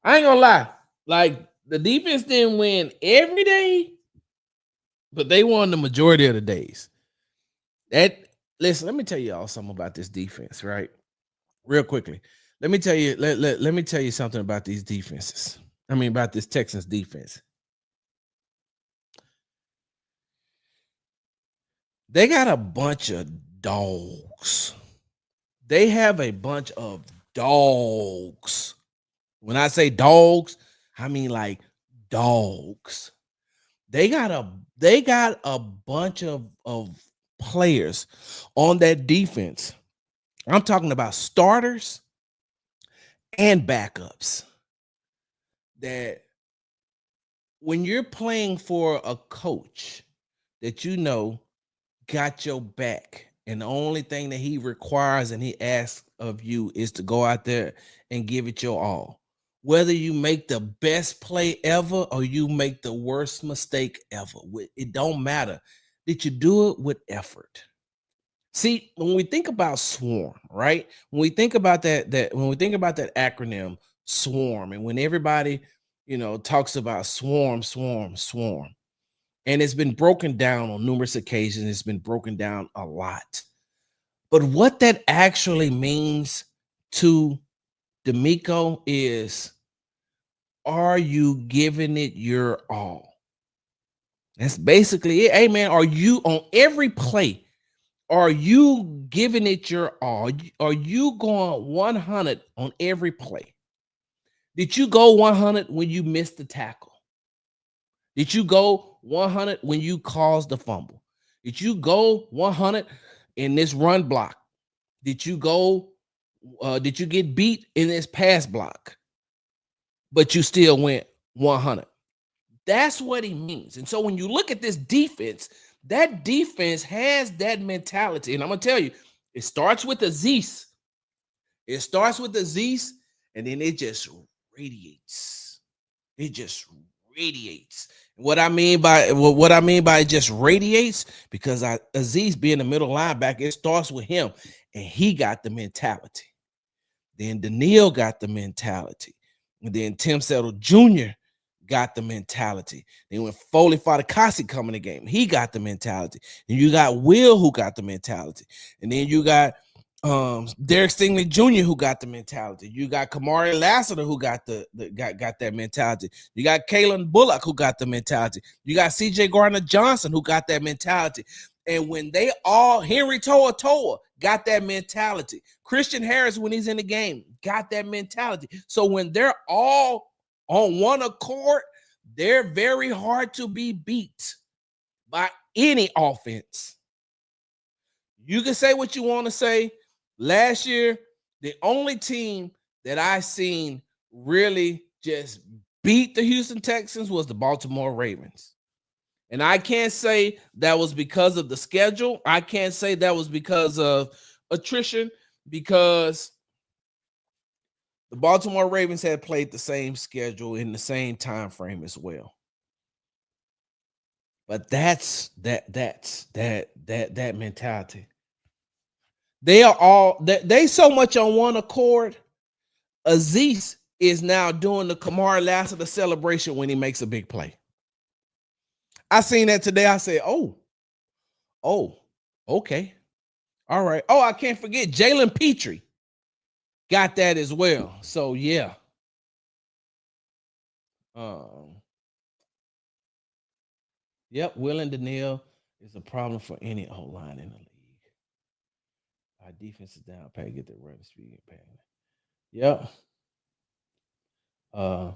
I ain't gonna lie. Like the defense didn't win every day, but they won the majority of the days. Listen, let me tell y'all something about this defense, right? Real quickly. Let me tell you, let me tell you something about these defenses. I mean, about this Texans defense. They got a bunch of dogs. They have a bunch of dogs. When I say dogs, I mean like dogs. They got a bunch of players on that defense. I'm talking about starters and backups. That when you're playing for a coach that you know got your back, and the only thing that he requires and he asks of you is to go out there and give it your all. Whether you make the best play ever or you make the worst mistake ever, it don't matter. Did you do it with effort? See, when we think about swarm, right? When we think about when we think about that acronym swarm, and when everybody, talks about swarm, swarm, swarm, and it's been broken down on numerous occasions, it's been broken down a lot. But what that actually means to DeMeco is, are you giving it your all? That's basically it. Hey, man, are you on every play? Are you giving it your all? Are you going 100 on every play? Did you go 100 when you missed the tackle? Did you go 100 when you caused the fumble? Did you go 100 in this run block? Did you get beat in this pass block? But you still went 100. That's what he means. And so when you look at this defense, that defense has that mentality. And I'm going to tell you, it starts with Azeez. It starts with Azeez, and then it just radiates. It just radiates. What I mean by it just radiates, because Azeez being the middle linebacker, it starts with him, and he got the mentality. Then Daniil got the mentality. And then Tim Settle Jr. got the mentality. Then when Foley Fatukasi come in the game, he got the mentality. And you got Will, who got the mentality. And then you got Derek Stingley Jr., who got the mentality. You got Kamari Lassiter, who got got that mentality. You got Kalen Bullock, who got the mentality. You got CJ Gardner-Johnson, who got that mentality. And when they all, Henry Toa got that mentality. Christian Harris, when he's in the game, got that mentality. So when they're all on one accord, they're very hard to be beat by any offense. You can say what you want to say. Last year, the only team that I seen really just beat the Houston Texans was the Baltimore Ravens. And I can't say that was because of the schedule. I can't say that was because of attrition, because the Baltimore Ravens had played the same schedule in the same time frame as well. But that's that mentality. They are all they so much on one accord. Azeez is now doing the Kamari Lassiter celebration when he makes a big play. I seen that today. I said, oh, okay. All right. Oh, I can't forget Jalen Petrie got that as well. So yeah. Yep, Will and Daniil is a problem for any O-line in the league. Our defense is down pat, get the run speed pat. Yep. I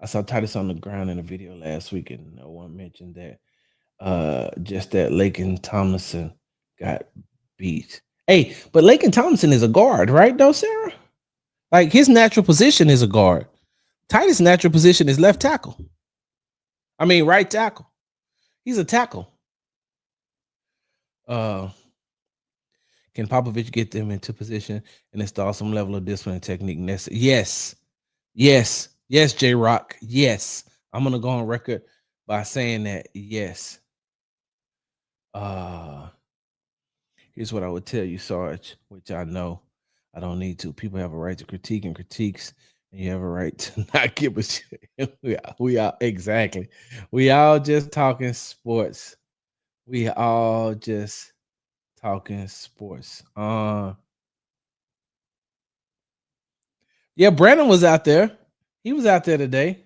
saw Titus on the ground in a video last week, and no one mentioned that. Just that Lakin Tomlinson got beat. Hey, but Lakin Tomlinson is a guard, right? Though, Sarah? Like his natural position is a guard. Titus' natural position is left tackle. I mean, right tackle. He's a tackle. Can Popovich get them into position and install some level of discipline and technique necessary? Yes, J Rock. Yes. I'm gonna go on record by saying that. Yes. Here's what I would tell you, Sarge, which I know I don't need to. People have a right to critique and critiques, and you have a right to not give a shit. we all exactly. We all just talking sports. We all just talking sports. Yeah, Brandon was out there. He was out there today.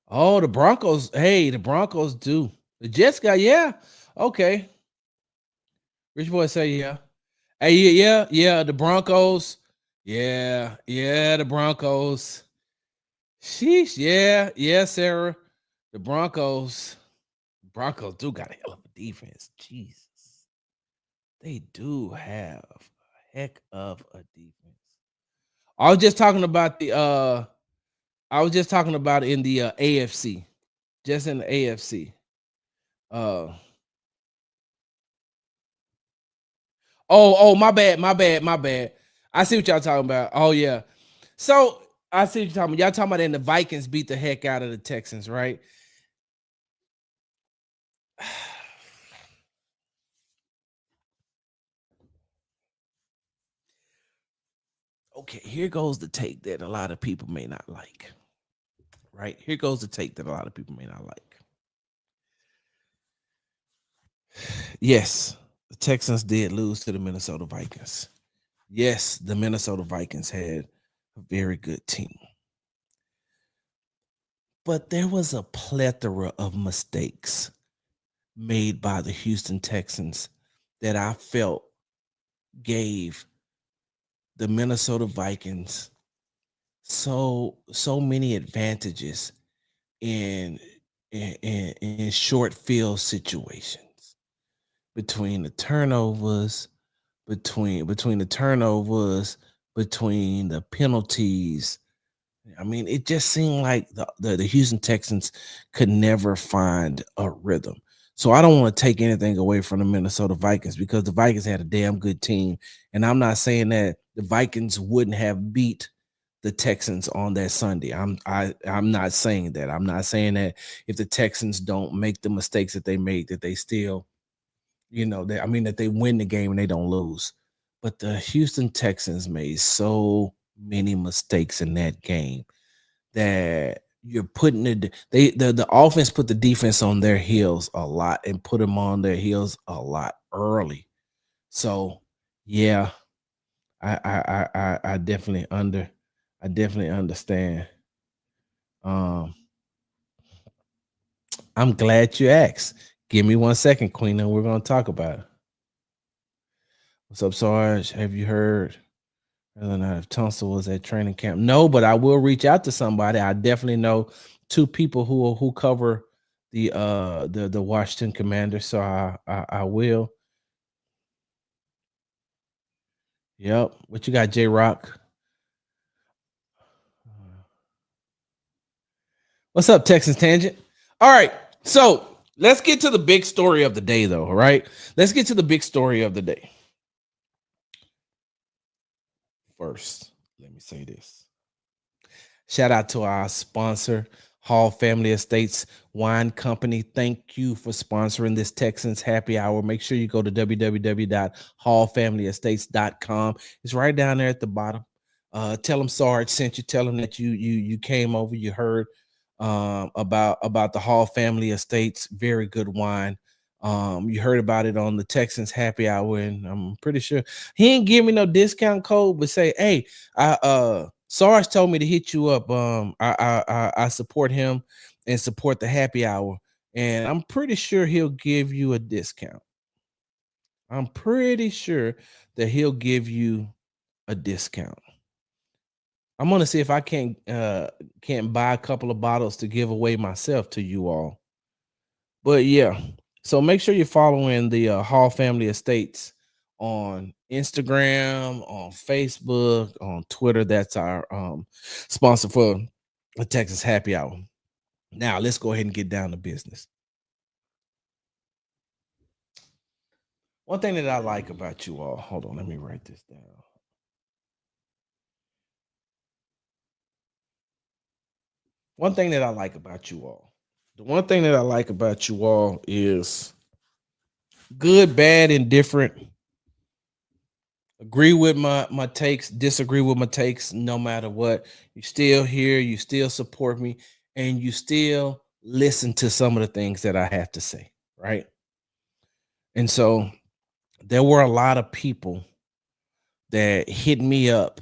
Oh, the Broncos. Hey, the Broncos do. The Jets got, yeah. Okay. Rich boy say, yeah. Hey, yeah, the Broncos. Yeah, the Broncos. Sheesh, yeah, Sarah. The Broncos do got a hell of a defense. Jesus. They do have a heck of a defense. I was just talking about in the AFC. Just in the AFC. My bad. I see what y'all talking about. Oh, yeah. So I see what you're talking about. Y'all talking about the Vikings beat the heck out of the Texans, right? Okay, here goes the take that a lot of people may not like. Right? Here goes the take that a lot of people may not like. Yes, the Texans did lose to the Minnesota Vikings. Yes, the Minnesota Vikings had a very good team. But there was a plethora of mistakes made by the Houston Texans that I felt gave the Minnesota Vikings so many advantages in short field situations, between the turnovers, between the penalties. I mean, it just seemed like the Houston Texans could never find a rhythm. So I don't want to take anything away from the Minnesota Vikings, because the Vikings had a damn good team. And I'm not saying that the Vikings wouldn't have beat the Texans on that Sunday. I'm not saying that. I'm not saying that if the Texans don't make the mistakes that they made, that they still, that they win the game and they don't lose. But the Houston Texans made so many mistakes in that game that you're putting the offense put the defense on their heels a lot, and put them on their heels a lot early. So yeah, I definitely understand. I'm glad you asked. Give me 1 second, Queen, and we're gonna talk about it. What's up, Sarge? Have you heard whether or not if Tunsil was at training camp? No, but I will reach out to somebody. I definitely know 2 people who cover the Washington Commanders, so I will. Yep. What you got, J Rock? What's up, Texas Tangent? All right, so let's get to the big story of the day, though. All right, let's get to the big story of the day. First, let me say this. Shout out to our sponsor, Hall Family Estates Wine Company. Thank you for sponsoring this Texans Happy Hour. Make sure you go to www.hallfamilyestates.com. It's right down there at the bottom. Tell them Sarge sent you. Tell them that you came over. You heard about the Hall Family Estates. Very good wine. You heard about it on the Texans Happy Hour, and I'm pretty sure he ain't give me no discount code, but say, hey, Sarge told me to hit you up. I support him and support the Happy Hour, and I'm pretty sure he'll give you a discount. I'm pretty sure that he'll give you a discount. I'm gonna see if I can't buy a couple of bottles to give away myself to you all. But yeah, so make sure you're following the Hall Family Estates on Instagram, on Facebook, on Twitter. That's our sponsor for the Texas Happy Hour. Now let's go ahead and get down to business. One thing that I like about you all, hold on, let me write this down. One thing that I like about you all, the one thing that I like about you all is good, bad, indifferent. Agree with my takes, disagree with my takes, no matter what. You still here, you still support me, and you still listen to some of the things that I have to say, right? And so there were a lot of people that hit me up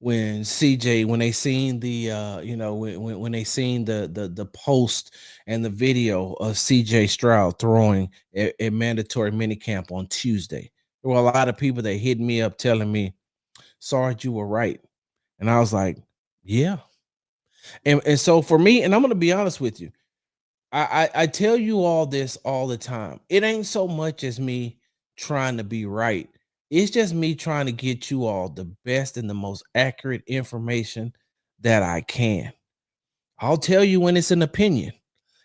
when CJ, when they seen the when they seen the post and the video of CJ Stroud throwing a mandatory minicamp on Tuesday. There were a lot of people that hit me up telling me, Sarge, you were right. And I was like, yeah. And so for me, and I'm gonna be honest with you, I tell you all this all the time. It ain't so much as me trying to be right. It's just me trying to get you all the best and the most accurate information that I can. I'll tell you when it's an opinion,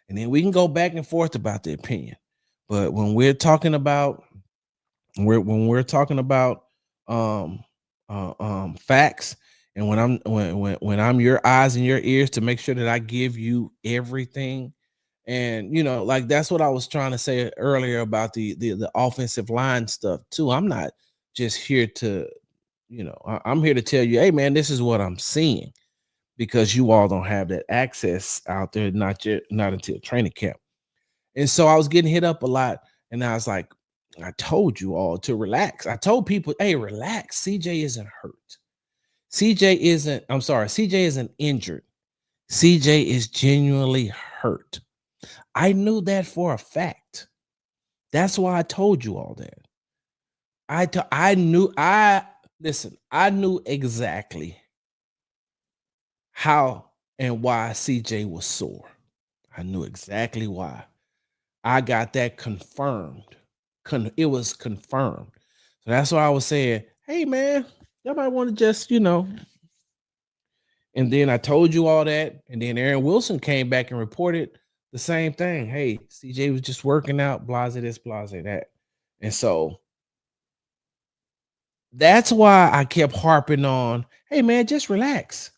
and then we can go back and forth about the opinion. But when we're talking about when we're talking about um facts, and when I'm your eyes and your ears to make sure that I give you everything. And like that's what I was trying to say earlier about the offensive line stuff too. I'm not just here to, I'm here to tell you, hey man, this is what I'm seeing, because you all don't have that access out there, not until training camp. And so I was getting hit up a lot, and I was like, I told you all to relax. I told people, hey, relax. CJ isn't hurt. CJ isn't injured. CJ is genuinely hurt. I knew that for a fact. That's why I told you all that. I knew exactly how and why CJ was sore. I knew exactly why. I got that confirmed. It was confirmed. So that's why I was saying, hey man, y'all might want to just, and then I told you all that. And then Aaron Wilson came back and reported the same thing. Hey, CJ was just working out, blase this, blase that. And so that's why I kept harping on, hey man, just relax.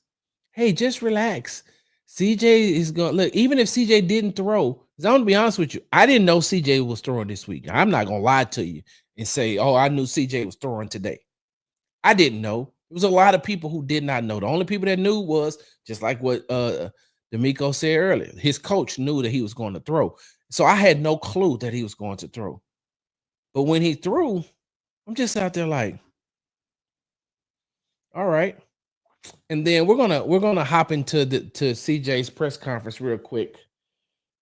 Hey, just relax. CJ is going to look, even if CJ didn't throw, I'm going to be honest with you, I didn't know CJ was throwing this week. I'm not going to lie to you and say, oh, I knew CJ was throwing today. I didn't know. There was a lot of people who did not know. The only people that knew was just like what DeMeco said earlier. His coach knew that he was going to throw. So I had no clue that he was going to throw. But when he threw, I'm just out there like, all right. And then we're gonna hop into to CJ's press conference real quick.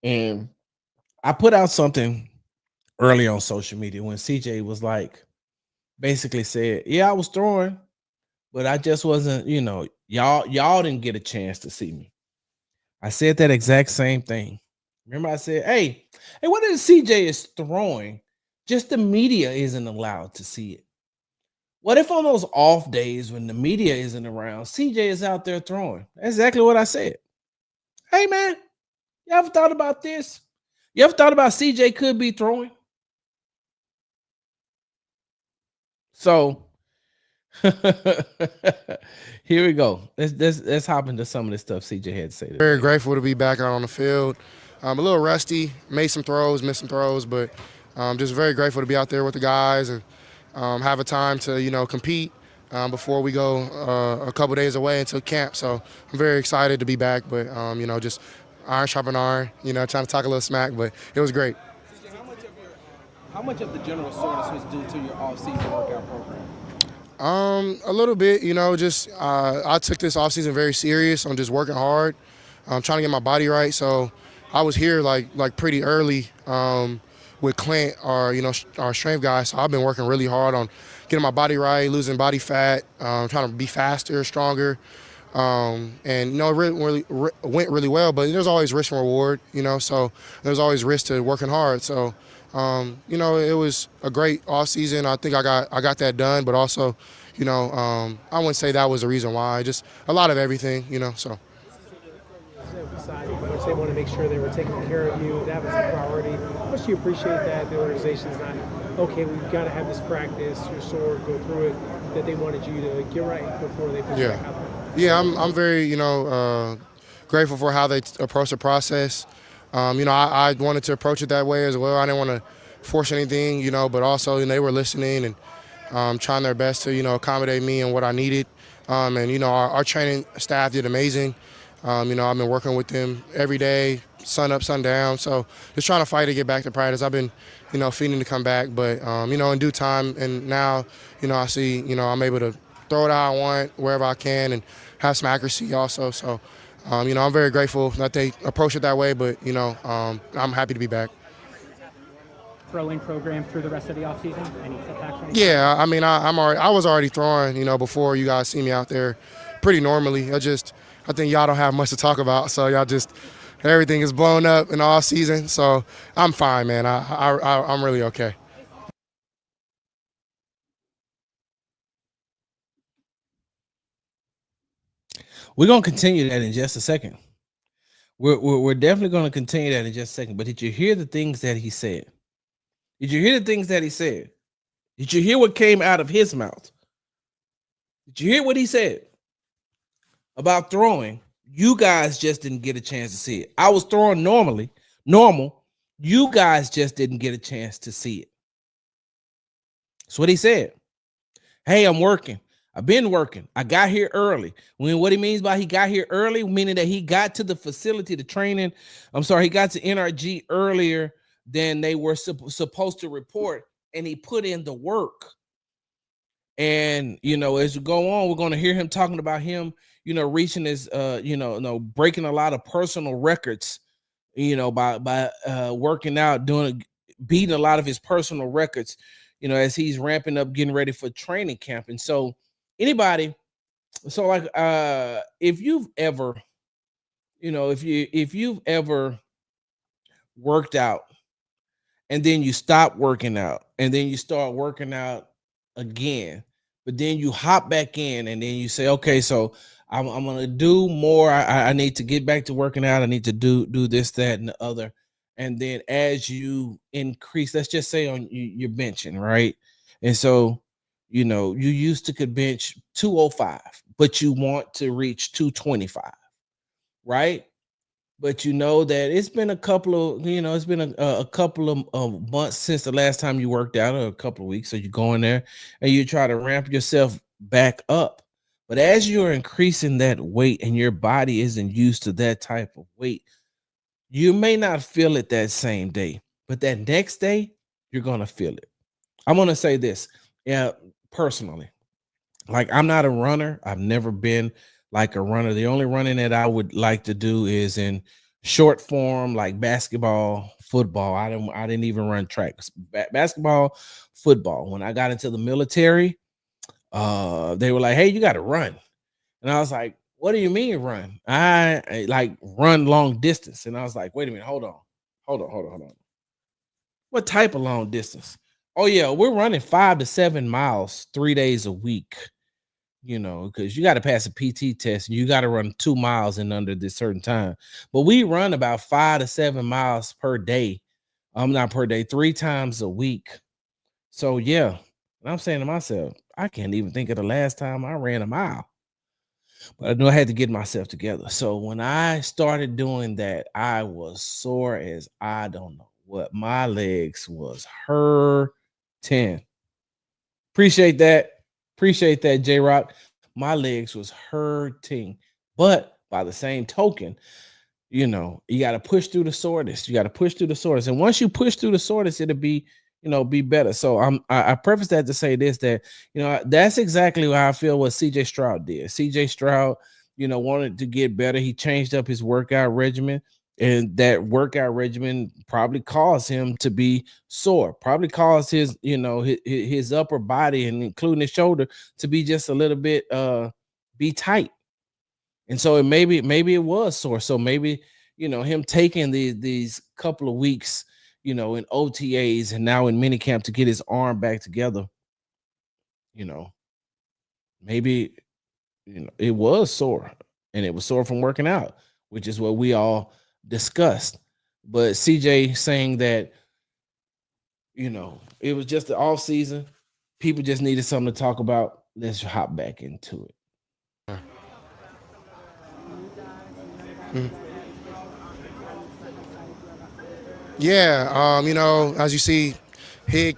And I put out something early on social media when CJ was like, basically said, yeah, I was throwing, but I just wasn't, y'all didn't get a chance to see me. I said that exact same thing. Remember, I said, hey, what if CJ is throwing? Just the media isn't allowed to see it. What if on those off days when the media isn't around, CJ is out there throwing? That's exactly what I said. Hey, man, you ever thought about this? You ever thought about CJ could be throwing? So here we go. Let's hop into some of this stuff CJ had to say today. Very grateful to be back out on the field. I'm a little rusty, made some throws, missed some throws, but just very grateful to be out there with the guys and have a time to, compete before we go a couple days away until camp. So I'm very excited to be back, but, just iron sharpen iron, trying to talk a little smack, but it was great. CJ, how much of the general soreness was due to your off-season workout program? A little bit, just I took this offseason very serious on just working hard, trying to get my body right. So I was here like pretty early with Clint, our strength guy. So I've been working really hard on getting my body right, losing body fat, trying to be faster, stronger. And it really went really well, but there's always risk and reward, so there's always risk to working hard. So, it was a great off season. I think I got that done, but also, I wouldn't say that was the reason why. Just a lot of everything, so. Besides, they want to make sure they were taking care of you. That was the priority. How much do you appreciate that the organization's not, okay, we've got to have this practice, you're sore, go through it, that they wanted you to get right before they put you back out there? Yeah, I'm very, grateful for how they approach the process. I wanted to approach it that way as well. I didn't want to force anything, but also they were listening and trying their best to, accommodate me and what I needed. Our training staff did amazing. I've been working with them every day, sun up, sun down. So just trying to fight to get back to practice. I've been, feeling to come back, but, in due time. And now, I see, I'm able to throw it how I want, wherever I can, and have some accuracy also. So, I'm very grateful that they approach it that way, but, I'm happy to be back. Throwing program through the rest of the offseason? Any setbacks? Yeah, I was already throwing, before you guys see me out there pretty normally. I think y'all don't have much to talk about, so everything is blown up in the off season. So I'm fine, man. I'm really okay. We're going to continue that in just a second. We're definitely going to continue that in just a second. But did you hear the things that he said? Did you hear the things that he said? Did you hear what came out of his mouth? Did you hear what he said about throwing? You guys just didn't get a chance to see it. I was throwing normal. You guys just didn't get a chance to see it. That's what he said. Hey, I'm working. I've been working. I got here early. What he means by he got here early, meaning that he got to the facility, the training. He got to NRG earlier than they were supposed to report, and he put in the work. And, as we go on, we're going to hear him talking about him, reaching his, breaking a lot of personal records, by working out, beating a lot of his personal records, as he's ramping up, getting ready for training camp. And so if you've ever, if you've ever worked out and then you stop working out and then you start working out again, but then you hop back in and then you say, okay, so I'm going to do more. I need to get back to working out. I need to do this, that, and the other. And then as you increase, let's just say on you're benching, right? And so, you used to could bench 205, but you want to reach 225, right? But that it's been a couple of, it's been a couple of months since the last time you worked out, or a couple of weeks. So you go in there and you try to ramp yourself back up. But as you're increasing that weight and your body isn't used to that type of weight, you may not feel it that same day, but that next day, you're going to feel it. I'm going to say this. Yeah, personally, like I'm not a runner. I've never been like a runner. The only running that I would like to do is in short form, like basketball, football. I didn't even run track. Basketball, football. When I got into the military, they were like, hey, you got to run. And I was like, what do you mean run? I like run long distance. And I was like, wait a minute, hold on. What type of long distance? Oh yeah, we're running 5 to 7 miles 3 days a week, because you got to pass a PT test and you got to run 2 miles in under this certain time. But we run about 5 to 7 miles per day. Not per day, 3 times a week. So yeah, and I'm saying to myself, I can't even think of the last time I ran a mile. But I knew I had to get myself together. So when I started doing that, I was sore as I don't know what. My legs was hurting. Appreciate that, J-Rock. My legs was hurting. But by the same token, you got to push through the soreness. And once you push through the soreness, it'll be better. So I preface that to say this, that, that's exactly how I feel what CJ Stroud did. CJ Stroud, wanted to get better. He changed up his workout regimen. And that workout regimen probably caused him to be sore, probably caused his, his upper body and including his shoulder to be just a little bit be tight. And so maybe it was sore. So maybe, him taking these couple of weeks, in OTAs and now in minicamp to get his arm back together, maybe, it was sore, and it was sore from working out, which is what we all discussed. But CJ saying that, it was just the off season. People just needed something to talk about. Let's hop back into it. Yeah, as you see, Hig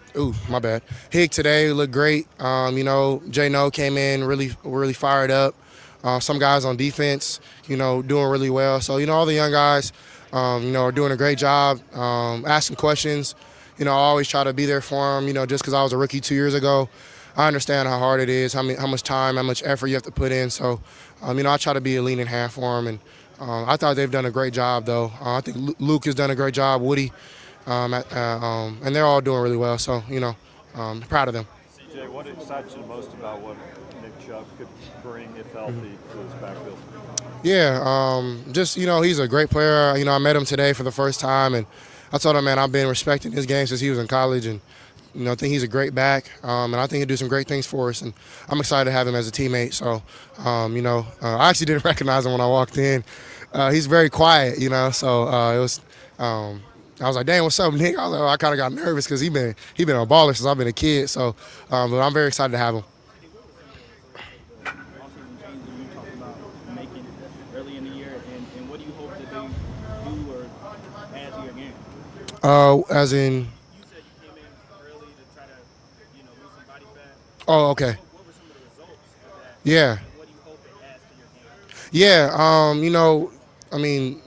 today looked great. Jay No came in really fired up. Some guys on defense, doing really well. So, all the young guys, are doing a great job, asking questions. I always try to be there for them, just because I was a rookie 2 years ago. I understand how hard it is, how much time, how much effort you have to put in. So, I try to be a leading hand for them. And I thought they've done a great job, though. I think Luke has done a great job, Woody, and they're all doing really well. So, proud of them. CJ, what excites you most about what Nick Chubb could bring, if healthy, to his backfield? Yeah, he's a great player. I met him today for the first time, and I told him, man, I've been respecting his game since he was in college, and I think he's a great back, and I think he'll do some great things for us, and I'm excited to have him as a teammate. So, I actually didn't recognize him when I walked in. He's very quiet, so it was. I was like, "Dang, what's up, Nick?" I kind of got nervous because he been a baller since I've been a kid. So, but I'm very excited to have him. Early in the year, and what do you hope that they do or add to your game? As in. You said you came in early to try to, lose some body fat. Oh, okay. What were some of the results of that? Yeah. What do you hope it adds to your game? Yeah.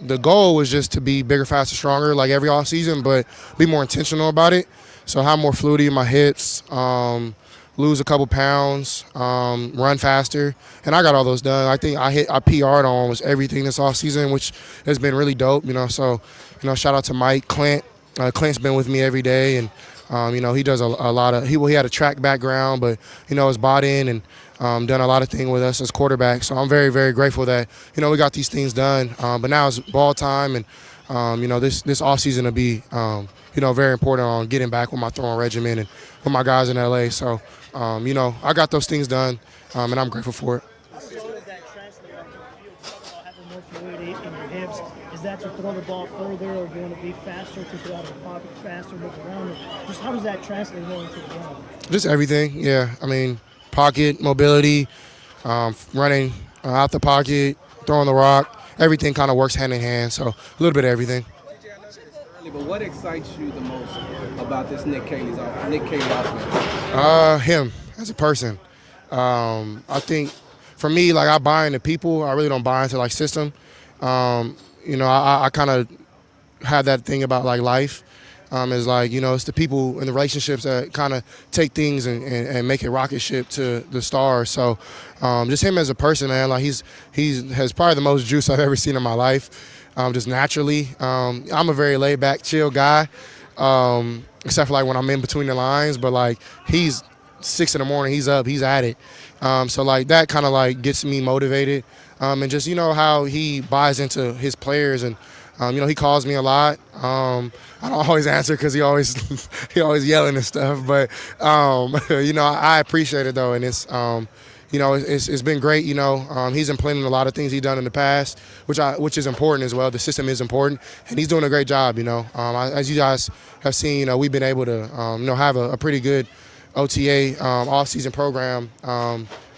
The goal was just to be bigger, faster, stronger, like every off season, but be more intentional about it. So have more fluidity in my hips, lose a couple pounds, run faster, and I got all those done. I think I PR'd on almost everything this off season, which has been really dope. So, shout out to Mike Clint. Clint's been with me every day, and he does a lot of. He had a track background, but is bought in and done a lot of things with us as quarterbacks. So I'm very, very grateful that we got these things done. But now it's ball time, and this off season will be very important on getting back with my throwing regimen and with my guys in LA. So I got those things done, and I'm grateful for it. So does that translate onto the field? Talk about having more fluidity in your hips. Is that to throw the ball further, or do you want to be faster, to get out of the pocket faster, move around? Or just how does that translate more into the game? Just everything, yeah. Pocket, mobility, running out the pocket, throwing the rock. Everything kind of works hand in hand. So a little bit of everything. But what excites you the most about this Nick Caley's offense? Him as a person. I think for me, I buy into people. I really don't buy into system. I kind of have that thing about life. It's the people and the relationships that kind of take things and make it rocket ship to the stars. So just him as a person, man, he has probably the most juice I've ever seen in my life. Just naturally. I'm a very laid back, chill guy, except for when I'm in between the lines. But he's 6 a.m, he's up, he's at it. So that kind of gets me motivated. And just how he buys into his players, and he calls me a lot. I don't always answer because he always yelling and stuff. But I appreciate it though, and it's it's been great. He's implementing a lot of things he's done in the past, which is important as well. The system is important, and he's doing a great job. As you guys have seen, we've been able to have a pretty good OTA off-season program.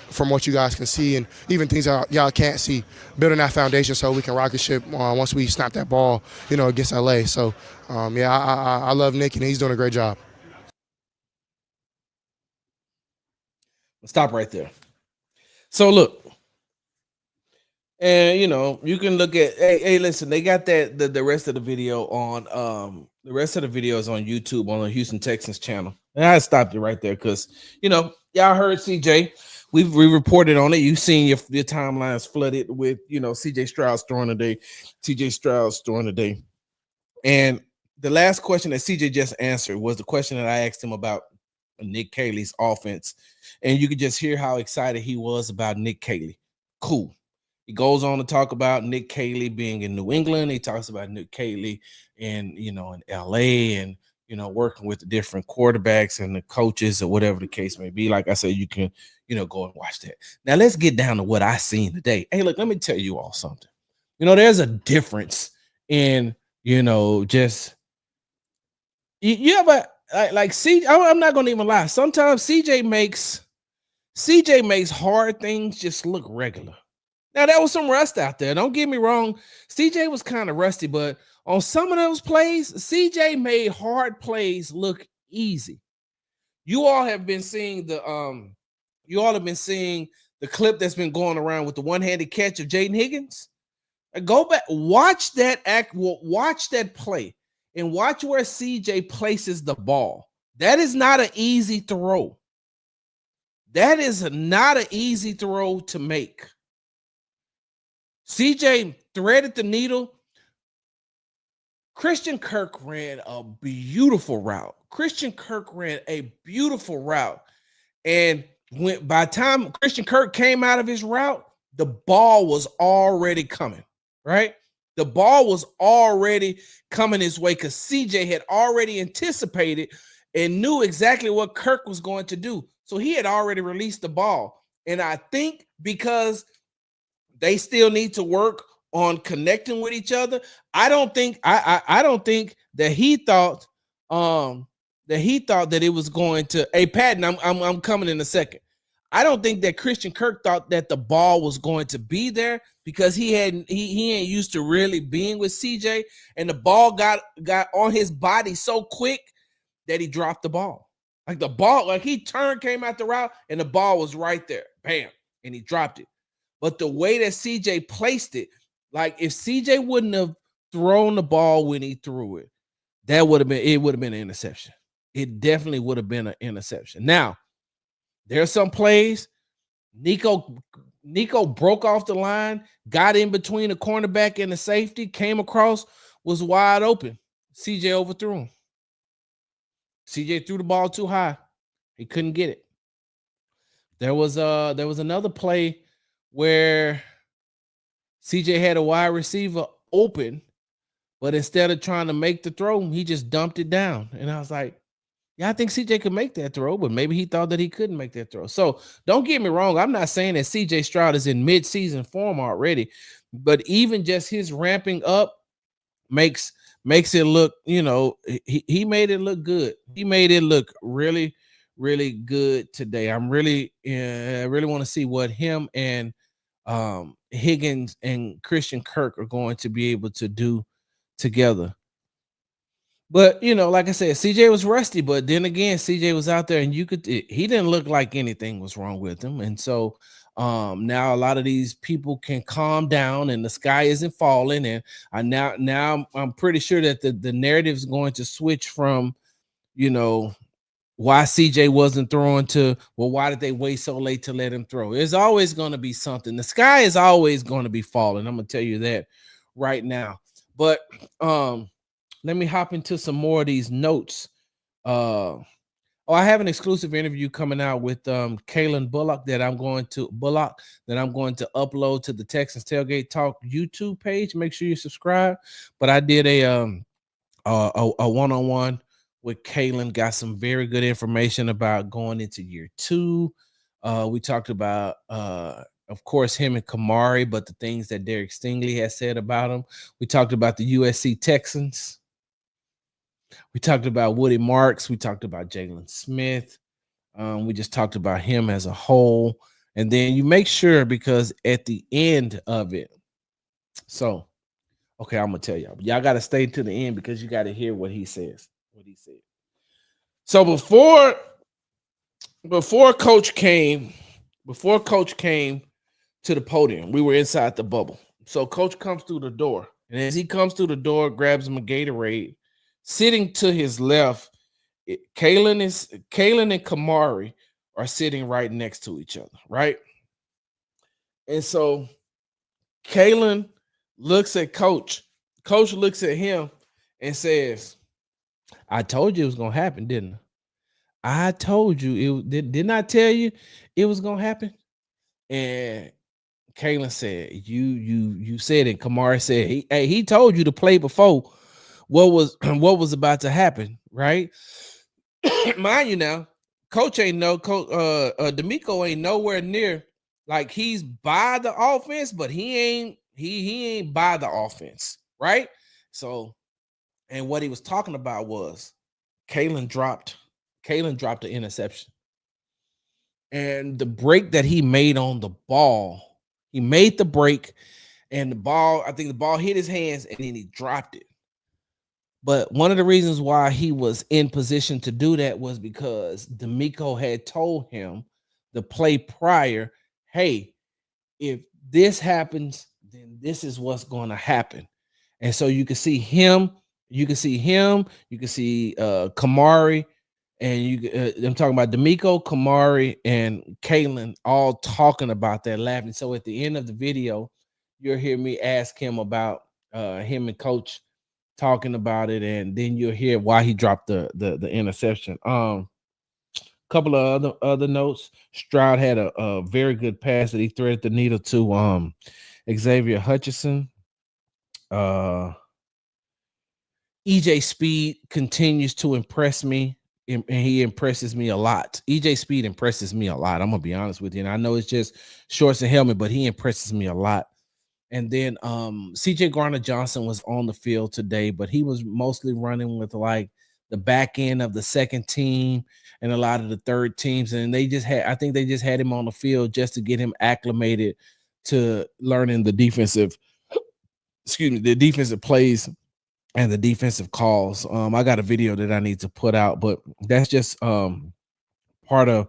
From what you guys can see, and even things that y'all can't see, building that foundation so we can rocket ship once we snap that ball, against LA. So, I love Nick, and he's doing a great job. Stop right there. So look, and you can look at. Hey, listen, they got the rest of the video on the rest of the videos on YouTube on the Houston Texans channel. And I stopped it right there because y'all heard CJ. we reported on it. You've seen your timelines flooded with, CJ Stroud's throwing today, CJ Stroud's throwing today. And the last question that CJ just answered was the question that I asked him about Nick Caley's offense. And you could just hear how excited he was about Nick Caley. Cool. He goes on to talk about Nick Caley being in New England. He talks about Nick Caley in LA and, working with the different quarterbacks and the coaches or whatever the case may be. Like I said, you can, go and watch that. Now let's get down to what I seen today. Hey, look, let me tell you all something. There's a difference in, just you ever like I'm not gonna even lie. Sometimes CJ makes hard things just look regular. Now, there was some rust out there. Don't get me wrong. CJ was kind of rusty, but on some of those plays, CJ made hard plays look easy. You all have been seeing the clip that's been going around with the one-handed catch of Jaden Higgins. Go back, watch that play, and watch where CJ places the ball. That is not an easy throw. That is not an easy throw to make. CJ threaded the needle. Christian Kirk ran a beautiful route. And by the time Christian Kirk came out of his route, the ball was already coming, right? The ball was already coming his way because CJ had already anticipated and knew exactly what Kirk was going to do. So he had already released the ball. And I think because they still need to work on connecting with each other. I don't think that he thought that it was going to. Hey, Patton, I'm coming in a second. I don't think that Christian Kirk thought that the ball was going to be there because he ain't used to really being with CJ, and the ball got on his body so quick that he dropped the ball. Like he turned, came out the route, and the ball was right there. Bam, and he dropped it. But the way that CJ placed it, like if CJ wouldn't have thrown the ball when he threw it, it would have been an interception. It definitely would have been an interception. Now, there's some plays. Nico broke off the line, got in between the cornerback and the safety, came across, was wide open. CJ overthrew him. CJ threw the ball too high. He couldn't get it. There was another play where CJ had a wide receiver open, but instead of trying to make the throw, he just dumped it down. And I was like, yeah, I think CJ could make that throw, but maybe he thought that he couldn't make that throw. So don't get me wrong. I'm not saying that CJ Stroud is in mid-season form already, but even just his ramping up makes it look, he made it look good. He made it look really, really good today. I really want to see what him and Higgins and Christian Kirk are going to be able to do together. But, like I said, CJ was rusty, but then again, CJ was out there and he didn't look like anything was wrong with him. And so now a lot of these people can calm down and the sky isn't falling. And now I'm pretty sure that the narrative is going to switch from, why CJ wasn't throwing to, well, why did they wait so late to let him throw? There's always going to be something. The sky is always going to be falling. I'm going to tell you that right now. But let me hop into some more of these notes. I have an exclusive interview coming out with Kalen Bullock that I'm going to upload to the Texans Tailgate Talk YouTube page. Make sure you subscribe. But I did a one-on-one with Kalen, got some very good information about going into year 2. We talked about, of course, him and Kamari, but the things that Derek Stingley has said about him. We talked about the USC Texans. We talked about Woody Marks. We talked about Jalen Smith. We just talked about him as a whole. And then you make sure, because at the end of it, so, okay, I'm going to tell y'all got to stay to the end because you got to hear what he says. So before Coach came to the podium, we were inside the bubble. So Coach comes through the door, and as he comes through the door, grabs him a Gatorade. Sitting to his left, Kalen and Kamari are sitting right next to each other, right? And so Kalen looks at coach. Coach looks at him and says, I told you it was going to happen, didn't I? I told you it didn't I tell you it was going to happen? And Kalen said, you said it. Kamari said, he told you to play before what was about to happen, right? Mind you now, coach ain't no coach DeMeco ain't nowhere near, like he's by the offense, but he ain't by the offense, right? So, and what he was talking about was Kalen dropped the interception. And the break that he made on the ball, he made the break, and I think the ball hit his hands, and then he dropped it. But one of the reasons why he was in position to do that was because DeMeco had told him the play prior, hey, if this happens, then this is what's going to happen. And so you can see him, you can see Kamari, and I'm talking about DeMeco, Kamari, and Kalen all talking about that, laughing. So at the end of the video, you'll hear me ask him about him and coach talking about it, and then you'll hear why he dropped the interception. Couple of other notes. Stroud had a very good pass that he threaded the needle to Xavier Hutchinson. EJ Speed continues to impress me, and he impresses me a lot. EJ Speed impresses me a lot. I'm gonna be honest with you, and I know it's just shorts and helmet, but he impresses me a lot. And then CJ Garner-Johnson was on the field today, but he was mostly running with like the back end of the second team and a lot of the third teams. And I think they just had him on the field just to get him acclimated to learning the defensive plays and the defensive calls. I got a video that I need to put out, but that's just part of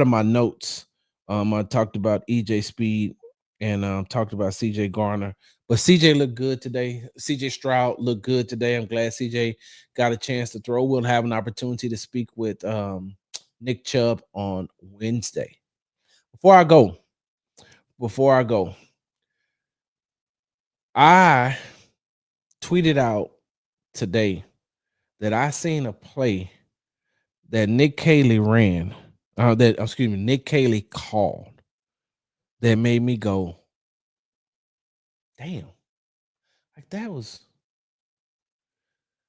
my notes. I talked about EJ Speed and talked about CJ Garner, but CJ looked good today. CJ Stroud looked good today. I'm glad CJ got a chance to throw. We'll have an opportunity to speak with Nick Chubb on Wednesday. Before I go, I tweeted out today that I seen a play that Nick Caley called that made me go, damn. Like that was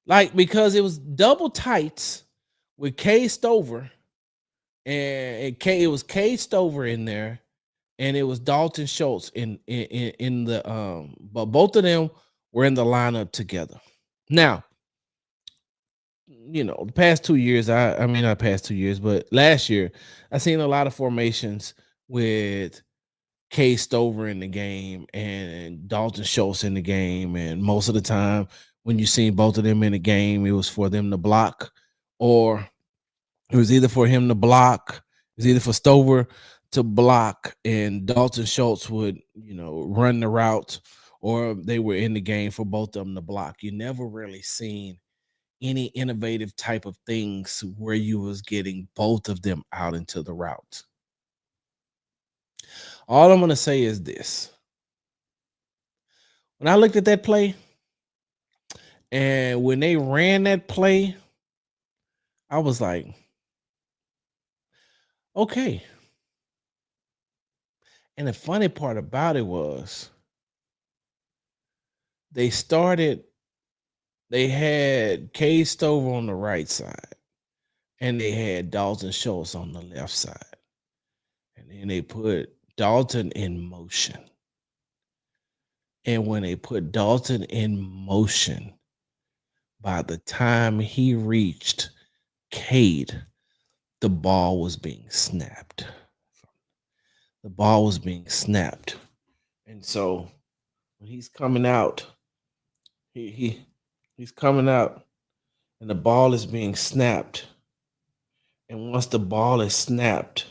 like, because it was double tights with K Stover, and it was K Stover in there, and it was Dalton Schultz in the but both of them were in the lineup together. Now, the past 2 years, I mean not past 2 years, but last year, I seen a lot of formations with K Stover in the game and Dalton Schultz in the game, and most of the time when you seen both of them in the game, it was for them to block, or it was either for him to block, it was either for Stover to block, and Dalton Schultz would, run the route, or they were in the game for both of them to block. You never really seen any innovative type of things where you was getting both of them out into the route. All I'm going to say is this. When I looked at that play, and when they ran that play, I was like, okay. And the funny part about it was they had K Stover on the right side, and they had Dalton Schultz on the left side. And then they put Dalton in motion. And when they put Dalton in motion, by the time he reached Cade, the ball was being snapped. And so when he's coming out, he's coming out, and the ball is being snapped. And once the ball is snapped,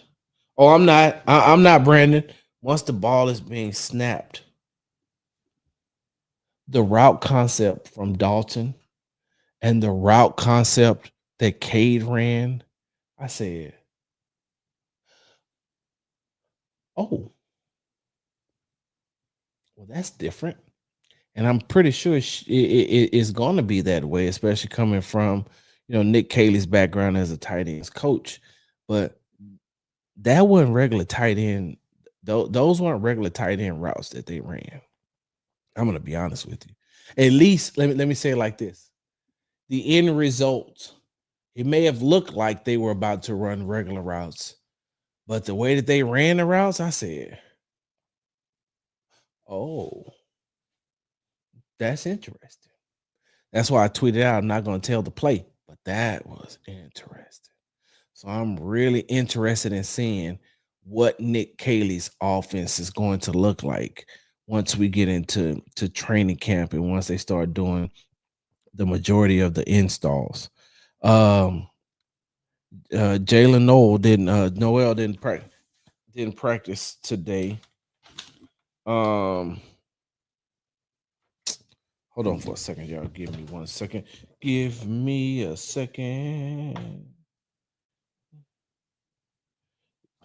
I'm not Brandon. Once the ball is being snapped, the route concept from Dalton and the route concept that Cade ran, I said, Oh, well, that's different. And I'm pretty sure it's going to be that way, especially coming from, Nick Caley's background as a tight ends coach. But that wasn't regular tight end. Those weren't regular tight end routes that they ran. I'm going to be honest with you. At least let me say it like this. The end result, it may have looked like they were about to run regular routes, but the way that they ran the routes, I said, oh, that's interesting. That's why I tweeted out, I'm not going to tell the play, but that was interesting. So I'm really interested in seeing what Nick Caley's offense is going to look like once we get into training camp and once they start doing the majority of the installs. Jalen Noel didn't practice today. Hold on for a second, y'all. Give me 1 second. Give me a second.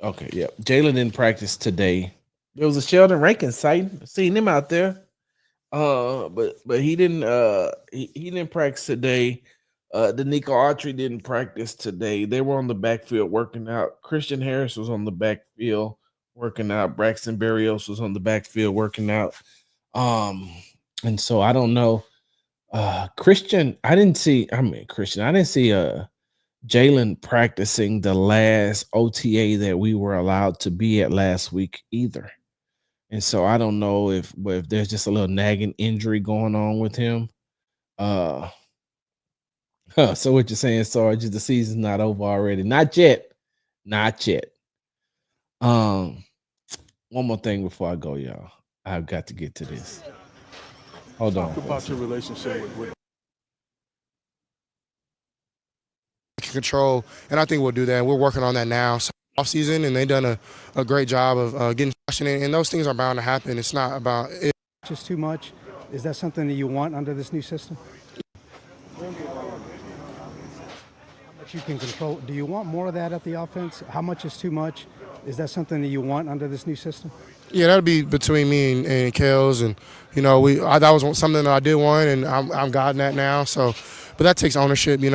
Okay, yeah. Jalen didn't practice today. There was a Sheldon Rankins sighting. Seen him out there. But he didn't he didn't practice today. DeMeco Autry didn't practice today. They were on the backfield working out. Christian Harris was on the backfield working out. Braxton Berrios was on the backfield working out. And so I don't know. Christian, I didn't see Jalen practicing the last OTA that we were allowed to be at last week either. And so I don't know if there's just a little nagging injury going on with him. So what you're saying, Sarge, is the season's not over already? Not yet. Not yet. One more thing before I go, y'all. I've got to get to this. Hold on. Talk about your relationship with control, and I think we'll do that. We're working on that now. So off season, and they've done a great job of getting passionate, and those things are bound to happen. It's not about it. Just too much. Is that something that you want under this new system? How much you can control? Do you want more of that at the offense? How much is too much? Is that something that you want under this new system? Yeah, that'll be between me and Kels, and that was something that I did want, and I'm gotten that now. So, but that takes ownership. We've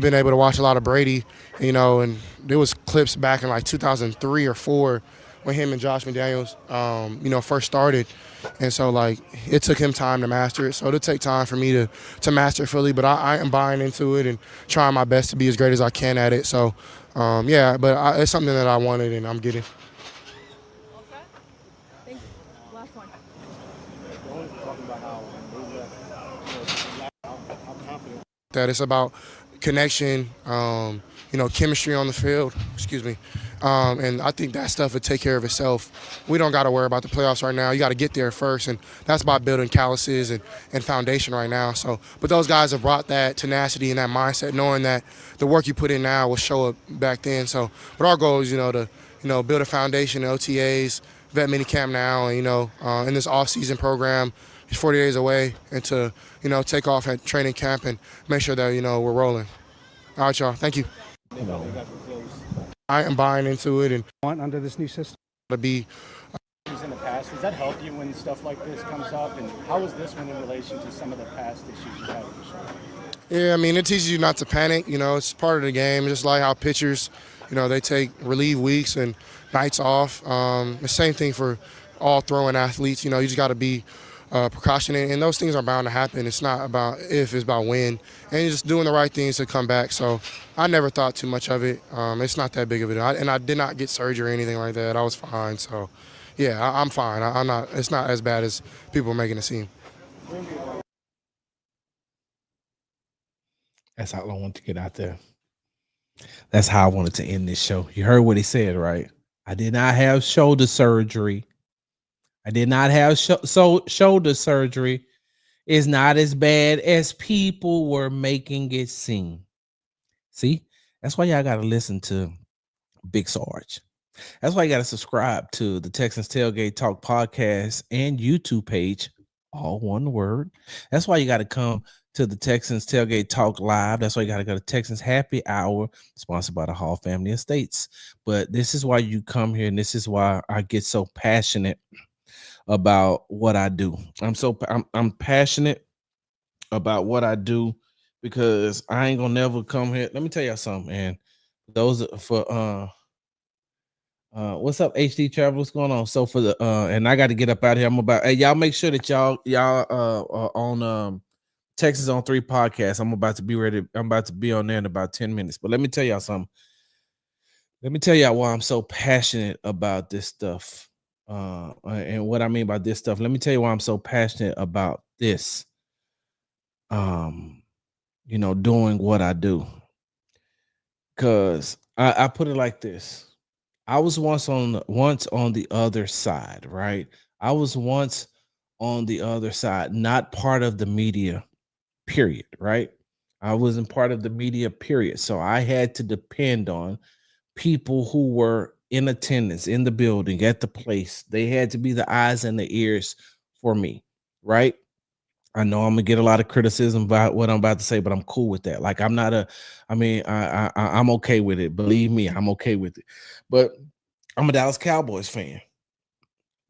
been able to watch a lot of Brady, and there was clips back in like 2003 or 4 when him and Josh McDaniels, first started, and so like it took him time to master it. So it'll take time for me to master it fully, but I am buying into it and trying my best to be as great as I can at it. So, it's something that I wanted and I'm getting. That it's about connection, chemistry on the field. Excuse me. And I think that stuff would take care of itself. We don't got to worry about the playoffs right now. You got to get there first, and that's about building calluses and foundation right now. So, but those guys have brought that tenacity and that mindset, knowing that the work you put in now will show up back then. So, but our goal is, to build a foundation, OTAs, vet minicamp now, and in this off-season program. It's 40 days away, and to take off at training camp and make sure that we're rolling. All right, y'all. Thank you. I am buying into it and want under this new system to be. In the past, does that help you when stuff like this comes up? And how is this one in relation to some of the past issues you had with the show? Yeah, I mean, it teaches you not to panic. It's part of the game. Just like how pitchers, they take relief weeks and nights off. The same thing for all throwing athletes. You just got to be precautionary, and those things are bound to happen. It's not about if, it's about when, and you're just doing the right things to come back. So I never thought too much of it. It's not that big of a deal, and I did not get surgery or anything like that. I was fine. So yeah, I'm fine. I'm not. It's not as bad as people are making it seem. That's how I want to get out there. That's how I wanted to end this show. You heard what he said, right? I did not have shoulder surgery. I did not have shoulder surgery. It's not as bad as people were making it seem. See, that's why y'all got to listen to Big Sarge. That's why you got to subscribe to the Texans Tailgate Talk podcast and YouTube page, all one word. That's why you got to come to the Texans Tailgate Talk Live. That's why you got to go to Texans Happy Hour, sponsored by the Hall Family Estates. But this is why you come here, and this is why I get so passionate about what I do. I'm passionate about what I do because I ain't gonna never come here. Let me tell y'all something, man. Those for what's up, HD Travel? What's going on? So for the and I got to get up out here. I'm about, hey, y'all make sure that y'all are on Texas on 3 podcast. I'm about to be ready. I'm about to be on there in about 10 minutes. But let me tell y'all something. Let me tell y'all why I'm so passionate about this stuff. And what I mean by this stuff. Let me tell you why I'm so passionate about this. Doing what I do. Cause I put it like this. I was once on the other side, right? I was once on the other side, not part of the media, period, right? I wasn't part of the media, period. So I had to depend on people who were in attendance in the building at the place. They had to be the eyes and the ears for me, right? I know I'm gonna get a lot of criticism about what I'm about to say, but I'm cool with that. Like I'm okay with it. Believe me, I'm okay with it. But I'm a Dallas Cowboys fan.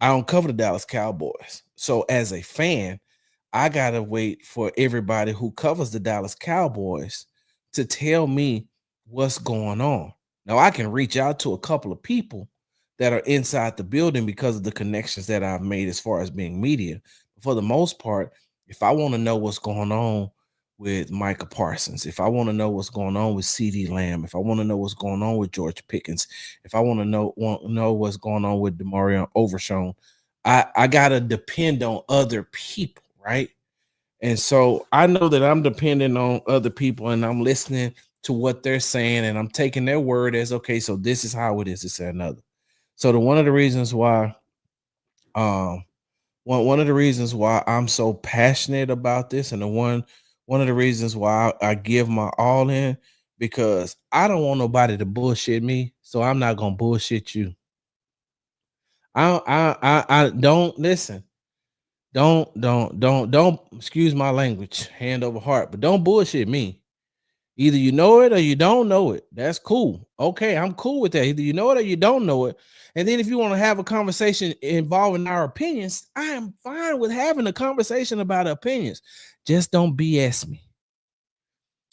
I don't cover the Dallas Cowboys. So as a fan, I gotta wait for everybody who covers the Dallas Cowboys to tell me what's going on. Now I can reach out to a couple of people that are inside the building because of the connections that I've made as far as being media. For the most part, if I want to know what's going on with Micah Parsons, if I want to know what's going on with CeeDee Lamb, if I want to know what's going on with George Pickens, if I want to know what's going on with DeMario Overshown, I gotta depend on other people, right? And so I know that I'm depending on other people and I'm listening to what they're saying and I'm taking their word as okay, so this is how it is, this and another. So one of the reasons why one of the reasons why I'm so passionate about this, and one of the reasons why I give my all in, because I don't want nobody to bullshit me, so I'm not gonna bullshit you. I don't listen. Don't excuse my language, hand over heart, but don't bullshit me. Either you know it or you don't know it. That's cool. Okay, I'm cool with that. Either you know it or you don't know it. And then if you want to have a conversation involving our opinions, I am fine with having a conversation about opinions. Just don't BS me.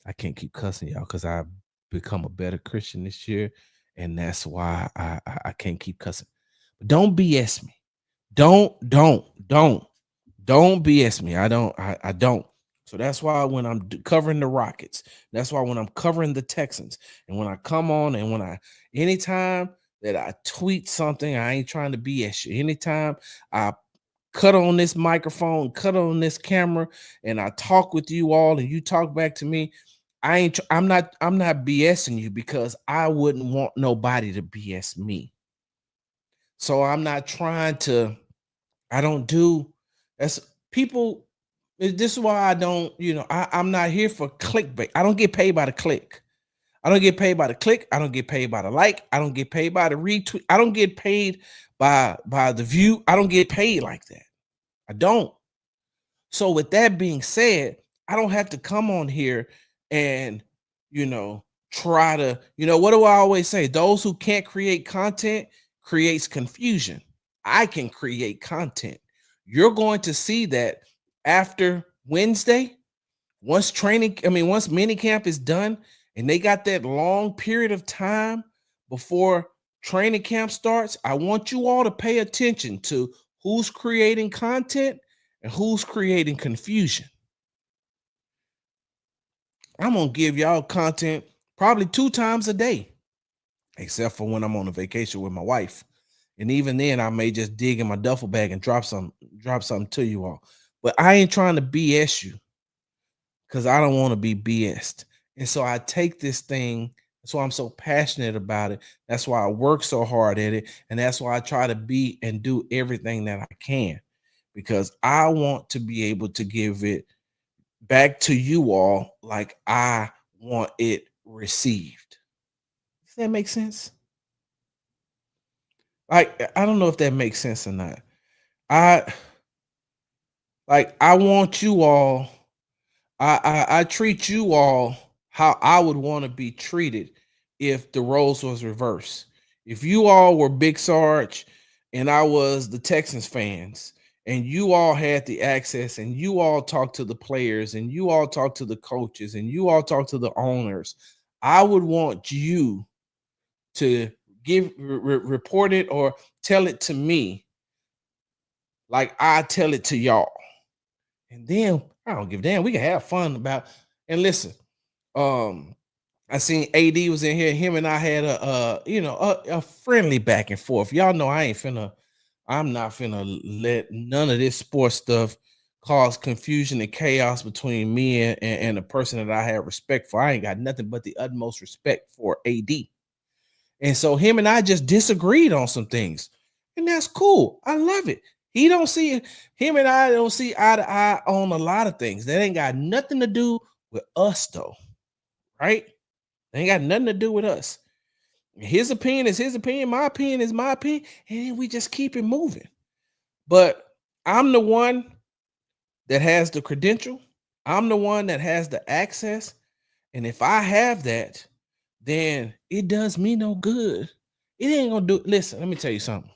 I can't keep cussing y'all because I've become a better Christian this year, and that's why I can't keep cussing. But don't BS me. Don't BS me. I don't. So that's why when I'm covering the Rockets, that's why when I'm covering the Texans, and when I come on and anytime that I tweet something, I ain't trying to BS you. Anytime I cut on this microphone, cut on this camera, and I talk with you all and you talk back to me, I'm not BSing you because I wouldn't want nobody to BS me. So I'm not trying to, I don't do that's people. This is why I don't, I'm not here for clickbait. I don't get paid by the click. I don't get paid by the click. I don't get paid by the like. I don't get paid by the retweet. I don't get paid by the view. I don't get paid like that. I don't. So with that being said, I don't have to come on here and, try to, what do I always say? Those who can't create content creates confusion. I can create content. You're going to see that after Wednesday, once minicamp is done and they got that long period of time before training camp starts, I want you all to pay attention to who's creating content and who's creating confusion. I'm going to give y'all content probably 2 times a day, except for when I'm on a vacation with my wife. And even then, I may just dig in my duffel bag and drop something to you all. But I ain't trying to BS you because I don't want to be BS'd. And so I take this thing. That's why I'm so passionate about it. That's why I work so hard at it. And that's why I try to be and do everything that I can, because I want to be able to give it back to you all like I want it received. Does that make sense? Like, I don't know if that makes sense or not. I want you all. I treat you all how I would want to be treated if the roles was reversed. If you all were Big Sarge and I was the Texans fans, and you all had the access, and you all talked to the players, and you all talked to the coaches, and you all talked to the owners, I would want you to report it or tell it to me like I tell it to y'all. And then I don't give a damn. We can have fun about. And listen, I seen AD was in here. Him and I had a friendly back and forth. Y'all know I'm not finna let none of this sports stuff cause confusion and chaos between me and the person that I have respect for. I ain't got nothing but the utmost respect for AD. And so him and I just disagreed on some things. And that's cool. I love it. Him and I don't see eye to eye on a lot of things. That ain't got nothing to do with us, though. Right? They ain't got nothing to do with us. His opinion is his opinion. My opinion is my opinion. And we just keep it moving. But I'm the one that has the credential. I'm the one that has the access. And if I have that, then it does me no good. It ain't gonna do. Listen, let me tell you something.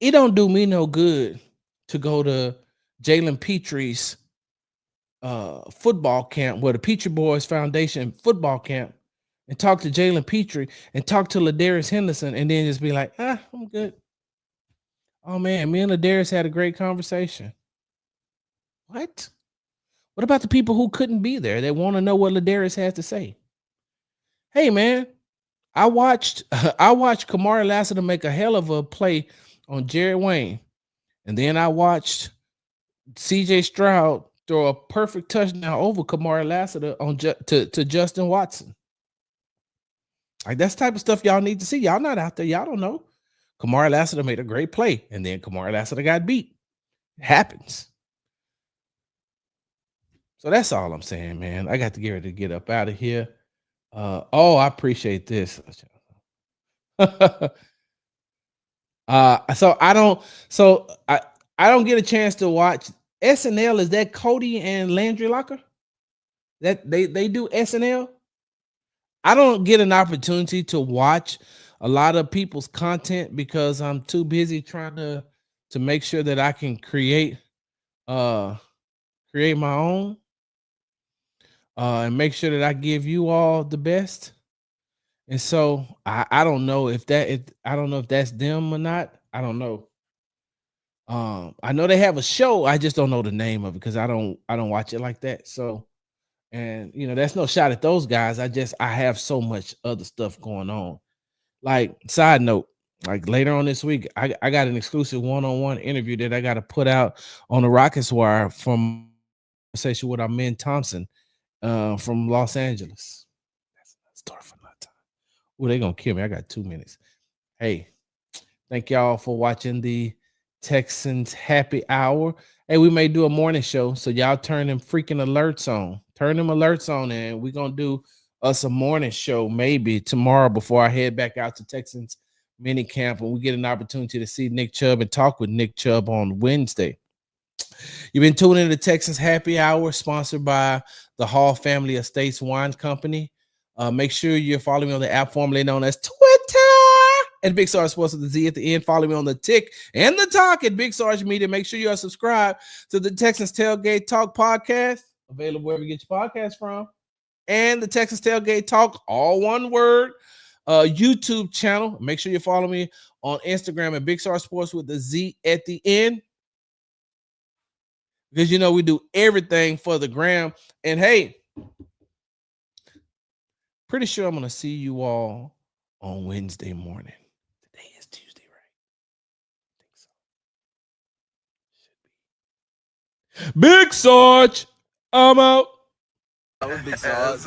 It don't do me no good to go to Jalen Petrie's football camp, where the Petrie Boys Foundation football camp, and talk to Jalen Petrie and talk to Ladarius Henderson, and then just be like, I'm good. Oh man, me and Ladarius had a great conversation. What? What about the people who couldn't be there? They want to know what Ladarius has to say. Hey man, I watched Kamari Lassiter make a hell of a play on Jerry Wayne, and then I watched CJ Stroud throw a perfect touchdown over Kamari Lassiter to Justin Watson. Like, that's the type of stuff y'all need to see. Y'all not out there. Y'all don't know. Kamari Lassiter made a great play, and then Kamari Lassiter got beat. It happens. So that's all I'm saying, man. I got to get ready to get up out of here. I appreciate this. So I don't get a chance to watch SNL. Is that Cody and Landry Locker? That they do SNL? I don't get an opportunity to watch a lot of people's content because I'm too busy trying to make sure that I can create my own and make sure that I give you all the best. And so I don't know if that's them or not. I don't know. I know they have a show. I just don't know the name of it because I don't watch it like that. So, and that's no shot at those guys. I have so much other stuff going on. Like, side note, like later on this week, I got an exclusive one-on-one interview that I got to put out on the Rockets Wire from conversation with our man Thompson from Los Angeles. That's a story for another time. Oh, they're gonna kill me. I got 2 minutes. Hey, thank y'all for watching the Texans Happy Hour. Hey, we may do a morning show, so y'all turn them freaking alerts on. Turn them alerts on, and we're gonna do us a morning show maybe tomorrow before I head back out to Texans Minicamp, and we get an opportunity to see Nick Chubb and talk with Nick Chubb on Wednesday. You've been tuning in to Texans Happy Hour, sponsored by the Hall Family Estates Wine Company. Make sure you're following me on the app formerly known as Twitter at Big Sarge Sports with the Z at the end. Follow me on the Tick and the Talk at Big Sarge Media. Make sure you are subscribed to the Texans Tailgate Talk podcast, available wherever you get your podcast from, and the Texans Tailgate Talk, all one word, YouTube channel. Make sure you follow me on Instagram at Big Sarge Sports with the Z at the end, because we do everything for the gram. And hey, pretty sure I'm going to see you all on Wednesday morning. Today is Tuesday, right? I think so. Big Sarge, I'm out. Big Sarge.